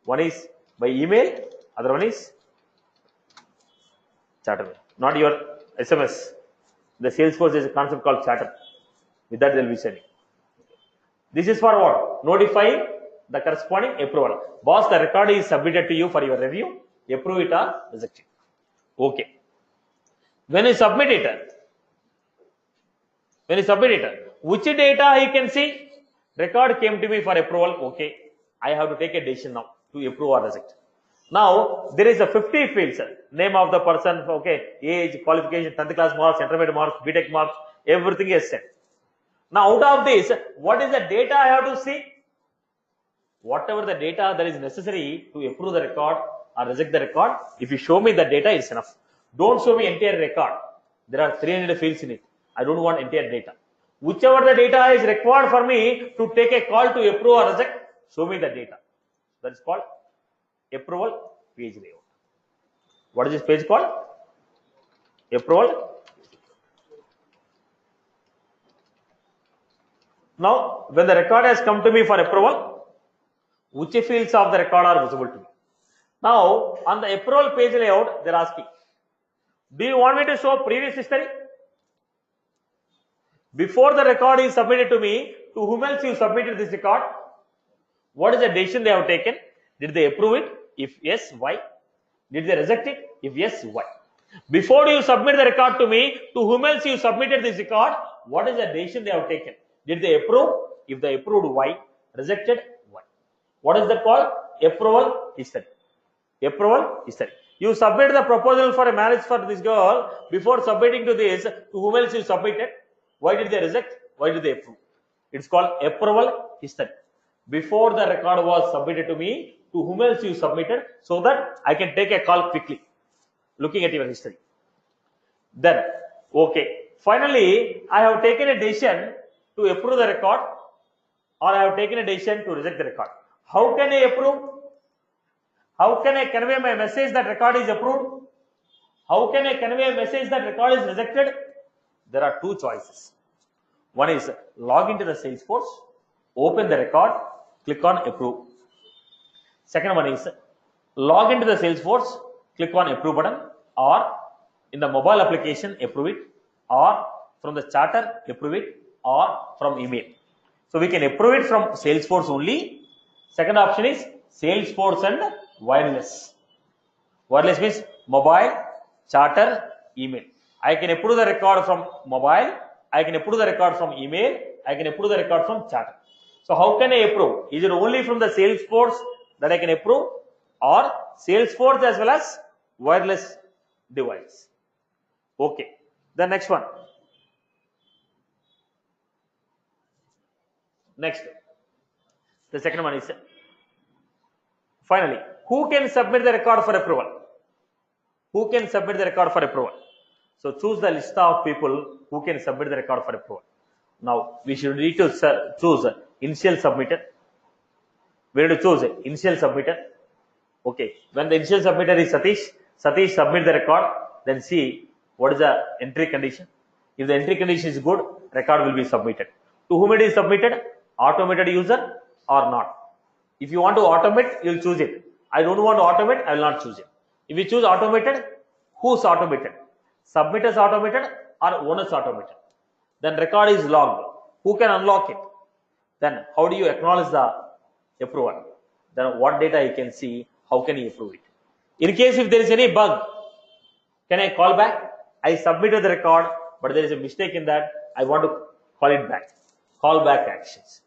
One is by email, other one is chatter. Not your SMS. The Salesforce is a concept called chatter. With that they will be sending. This is for what? Notifying the corresponding approval. Boss, the record is submitted to you for your review. Approve it or reject it. Okay. When you submit it, which data he can see? Record came to me for approval. Okay, I have to take a decision now to approve or reject. Now there is a 50 fields: name of the person, okay, age, qualification, 10th class marks, intermediate marks, BTech marks, everything is set. Now out of this, what is the data I have to see? Whatever the data that is necessary to approve the record or reject the record, if you show me the data, is enough. Don't show me entire record. There are 300 fields in it. I don't want entire data. Whichever the data is required for me to take a call to approve or reject, show me the data. That is called approval page layout. What is this page called? Approval. Now, when the record has come to me for approval, which fields of the record are visible to me? Now, on the approval page layout, they are asking, do you want me to show previous history? Before the record is submitted to me, to whom else you submitted this record? What is the decision they have taken? Did they approve it? If yes, why? Did they reject it? If yes, why? Before you submit the record to me, to whom else you submitted this record? What is the decision they have taken? Did they approve? If they approved, why? Rejected, why? What is that called? Approval history. Approval history. You submit the proposal for a marriage for this girl. Before submitting to this, to whom else you submitted? Why did they reject? Why did they approve? It's called approval history. Before the record was submitted to me, to whom else you submitted, so that I can take a call quickly, looking at your history. Then, okay. Finally, I have taken a decision to approve the record, or I have taken a decision to reject the record. How can I approve? How can I convey my message that record is approved? How can I convey a message that record is rejected? There are two choices. One is log into the Salesforce, open the record, click on approve. Second one is log into the Salesforce, click on approve button, or in the mobile application approve it, or from the charter approve it, or from email. So we can approve it from Salesforce only. Second option is Salesforce and wireless. Wireless means mobile, charter, email. I can approve the record from mobile, I can approve the record from email, I can approve the record from charter. So how can I approve? Is it only from the Salesforce that I can approve, or Salesforce as well as wireless device? Okay. The next one. Next. The second one is, finally, who can submit the record for approval? Who can submit the record for approval? So choose the list of people who can submit the record for approval. Now we should need to choose initial submitter. We need to choose initial submitter. Okay, when the initial submitter is Satish, Satish submit the record. Then see what is the entry condition. If the entry condition is good, record will be submitted. To whom it is submitted? Automated user or not. If you want to automate, you will choose it. I don't want to automate, I will not choose it. If you choose automated, who's automated? Submitters automated or owners automated? Then record is logged. Who can unlock it? Then how do you acknowledge the approval? Then what data you can see? How can you approve it? In case if there is any bug, can I call back? I submitted the record, but there is a mistake in that. I want to call it back. Call back actions.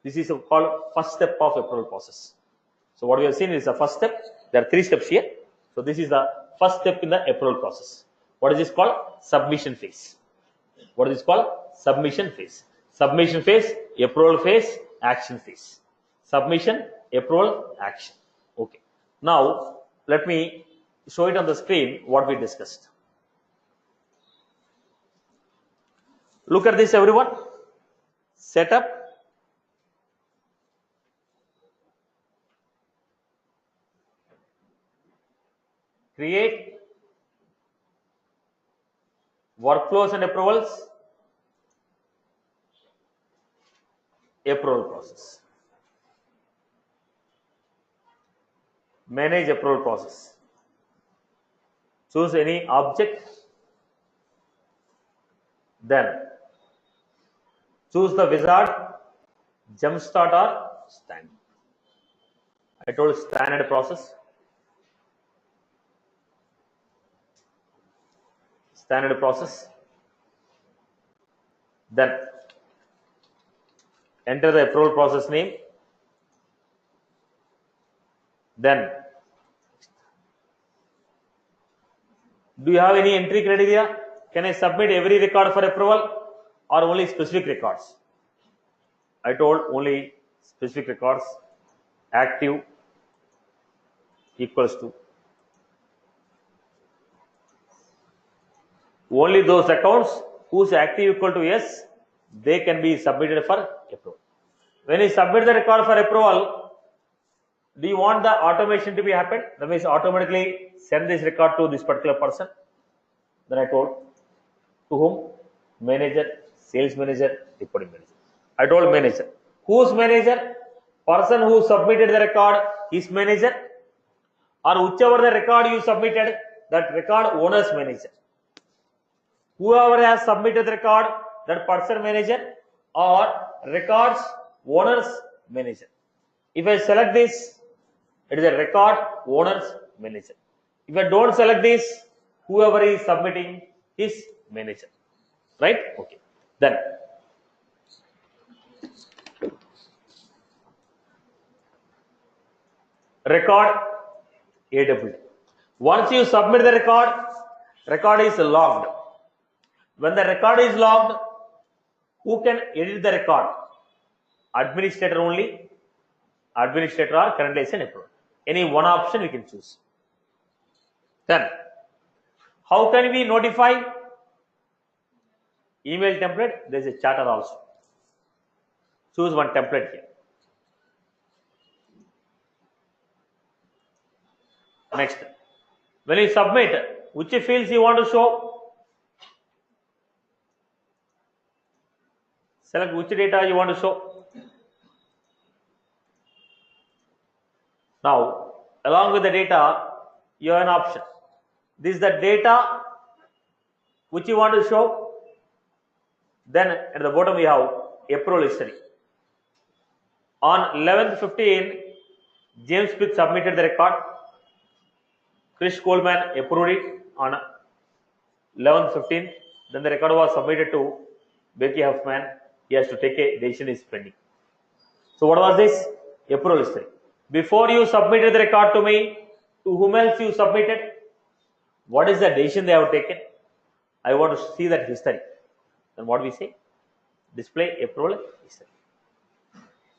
This is called first step of approval process. So what we have seen is the first step. There are 3 steps here. So this is the first step in the approval process. What is this called? Submission phase. What is this called? Submission phase. Submission phase, approval phase, action phase. Submission, approval, action. Okay. Now let me show it on the screen what we discussed. Look at this, everyone. Setup. Create workflows and approvals. Approval process. Manage approval process. Choose any object. Then choose the wizard, jumpstart or standard. I told standard process. standard process. Then enter the approval process name. Then do you have any entry criteria? Can I submit every record for approval or only specific records? I told only specific records. Active equals to only those accounts whose active equal to yes, they can be submitted for approval. When you submit the record for approval, do you want the automation to be happen? That means automatically send this record to this particular person. Then I told to whom? Manager, sales manager, reporting manager. I told manager. Whose manager? Person who submitted the record, his manager, or whichever the record you submitted, that record owner's manager. Whoever has submitted the record, that person manager or records owner's manager. If I select this, it is a record owner's manager. If I don't select this, whoever is submitting his manager. Right? Okay. Then record AWD. Once you submit the record is logged. When the record is logged, who can edit the record? Administrator only. Administrator or currently is an approval. Any one option we can choose. Then, how can we notify? Email template, there is a chatter also. Choose one template here. Next, when you submit, which fields you want to show? Select which data you want to show. Now, along with the data, you have an option. This is the data which you want to show. Then at the bottom we have approval history. On 11/15, James Smith submitted the record. Chris Coleman approved it on 11/15. Then the record was submitted to Becky Huffman. He has to take a decision is pending. So what was this? Approval history. Before you submitted the record to me, to whom else you submitted? What is the decision they have taken? I want to see that history. Then what we say? Display approval history.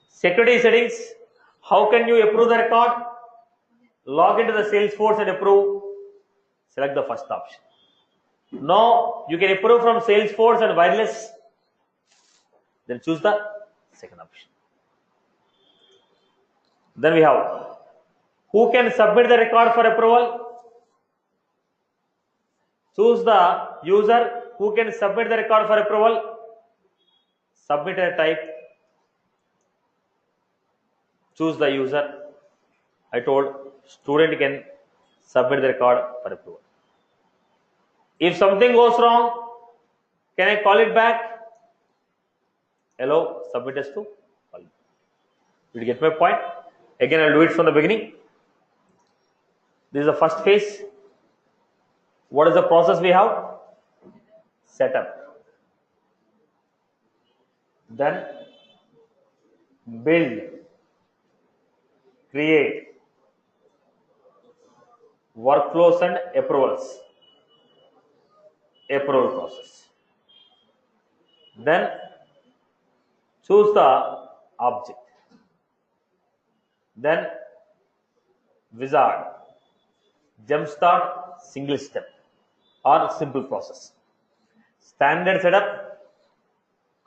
Security settings. How can you approve the record? Log into the Salesforce and approve. Select the first option. No, you can approve from Salesforce and wireless. Then choose the second option. Then we have who can submit the record for approval. Choose the user who can submit the record for approval. Submitter type. Choose the user. I told student can submit the record for approval. If something goes wrong, can I call it back? Hello, submitters to call. Did you get my point? Again, I'll do it from the beginning. This is the first phase. What is the process we have? Setup. Then build, create, workflows and approvals. Approval process. Then choose the object. Then wizard, jumpstart, single step or simple process. Standard setup,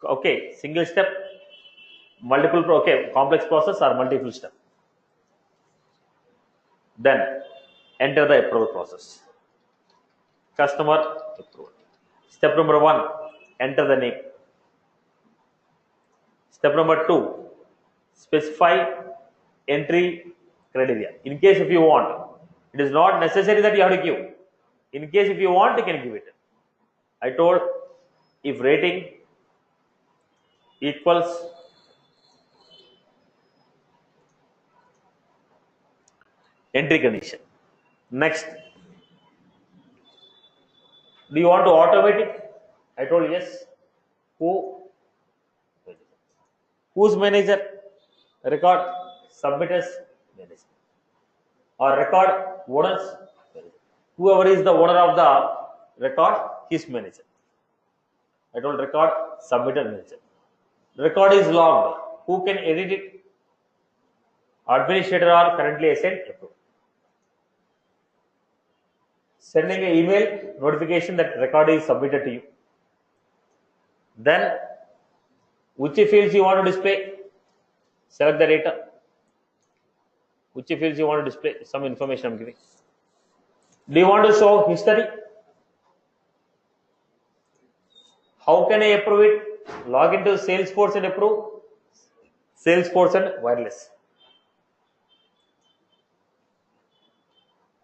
okay, single step, multiple, okay, complex process or multiple step. Then enter the approval process. Customer approval. Step number 1, enter the name. Step number 2, specify entry criteria. In case if you want, it is not necessary that you have to give. In case if you want, you can give it. I told if rating equals entry condition. Next, Do you want to automate it? I told yes. Whose manager? Record submitters manager. Or record owners manager. Whoever is the owner of the record, his manager. I told record submitter manager. Record is logged. Who can edit it? Administrator or currently assigned approve. Sending an email notification that record is submitted to you. Then, which fields you want to display? Select the data. Which fields you want to display? Some information I'm giving. Do you want to show history? How can I approve it? Log into Salesforce and approve. Salesforce and wireless.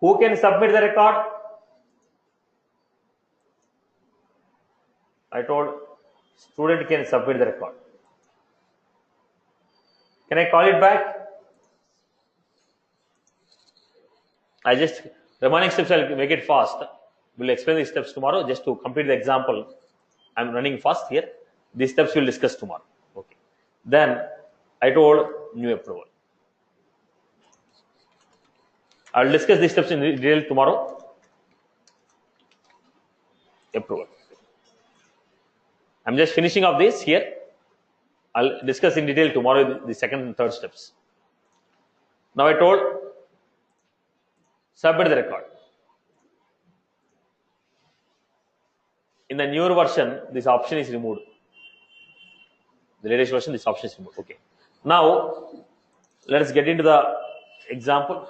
Who can submit the record? I told student can submit the record. Can I call it back? I just remaining steps I'll make it fast. We'll explain these steps tomorrow just to complete the example. I'm running fast here. These steps we'll discuss tomorrow. Okay. Then I told new approval. I'll discuss these steps in detail tomorrow. Approval. I'm just finishing up this here. I'll discuss in detail tomorrow the second and third steps. Now I told submit the record. In the newer version, this option is removed. The latest version, this option is removed. Okay. Now, let us get into the example.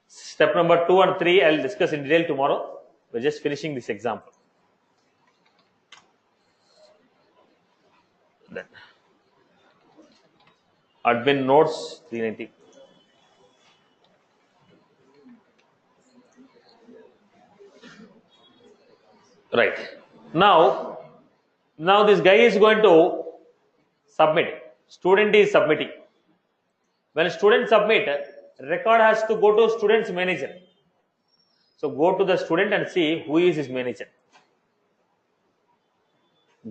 Step number 2 and 3, I'll discuss in detail tomorrow. We're just finishing this example. Then, admin notes 390. Right. Now this guy is going to submit. Student is submitting. When student submit, record has to go to student's manager. So go to the student and see who is his manager.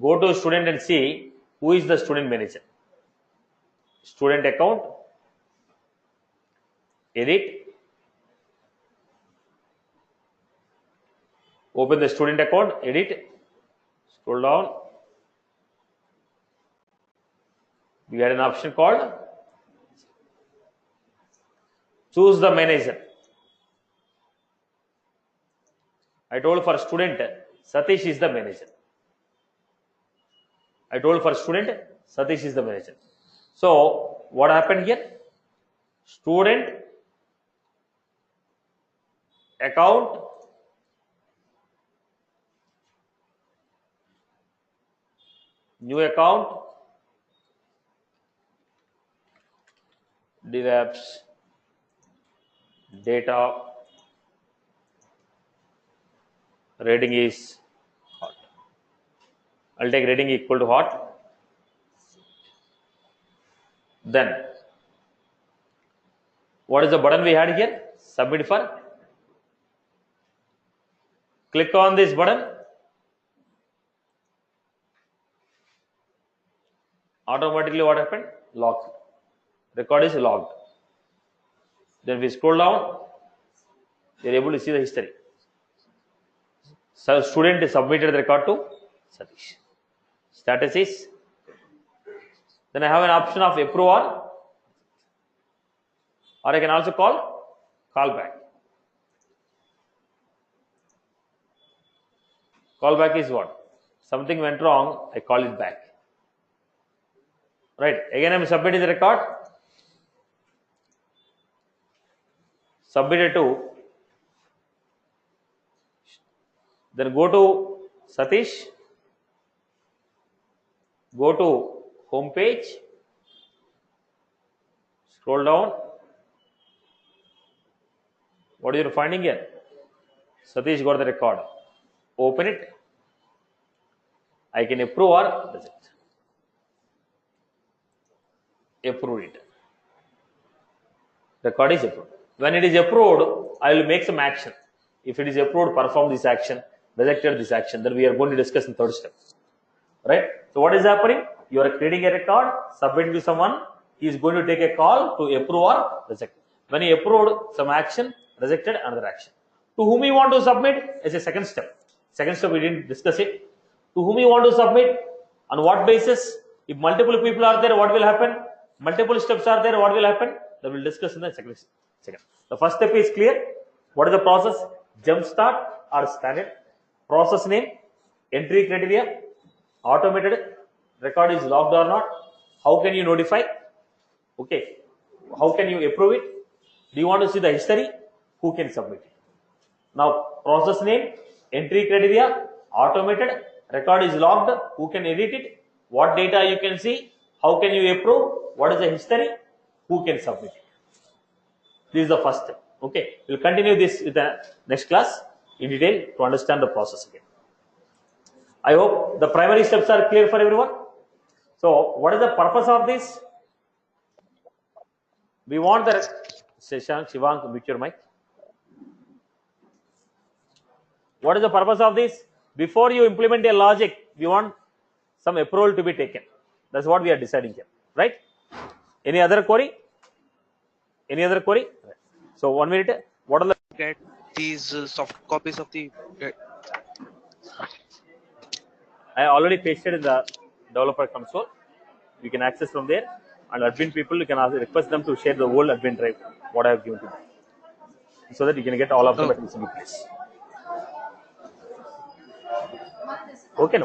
Go to student and see who is the student manager. Student account, edit, open the student account, edit, scroll down. We had an option called choose the manager. I told for student, Satish is the manager. I told for student, Satish is the manager. So, what happened here? Student, account, new account, DevApps, data, rating is hot. I'll take rating equal to hot. Then, what is the button we had here? Submit for. Click on this button. Automatically what happened? Log. Record is logged. Then we scroll down. You are able to see the history. So student submitted the record to Satish. Status is. Then I have an option of approve or I can also call callback. Callback is what? Something went wrong, I call it back. Right. Again, I am submitting the record. Submitted to. Then go to Satish. Go to home page. Scroll down. What are you finding here? Satish got the record. Open it. I can approve or reject. Approve it. Record is approved. When it is approved, I will make some action. If it is approved, perform this action, rejected this action, then we are going to discuss in third step. Right? So what is happening? You are creating a record, submitting to someone, he is going to take a call to approve or reject. When he approved some action, rejected another action. To whom you want to submit is a second step. Second step we didn't discuss it. To whom you want to submit, on what basis, if multiple people are there, what will happen? Multiple steps are there, what will happen? That we'll discuss in the second. The first step is clear. What is the process? Jump start or standard. Process name, entry criteria, automated, record is logged or not. How can you notify? Okay. How can you approve it? Do you want to see the history? Who can submit it? Now, process name, entry criteria, automated, record is logged. Who can edit it? What data you can see? How can you approve? What is the history? Who can submit it? This is the first step. Okay. We'll continue this with the next class in detail to understand the process again. I hope the primary steps are clear for everyone. So, what is the purpose of this? We want the Shashank, Shivang, mute your mic. What is the purpose of this? Before you implement a logic, we want some approval to be taken. That's what we are deciding here, right? Any other query? Any other query? So 1 minute. What are the Get these soft copies of the I already pasted in the developer console. You can access from there. And admin people, you can request them to share the whole admin drive, what I have given to them, so that you can get all of them at the same place. Okay, no?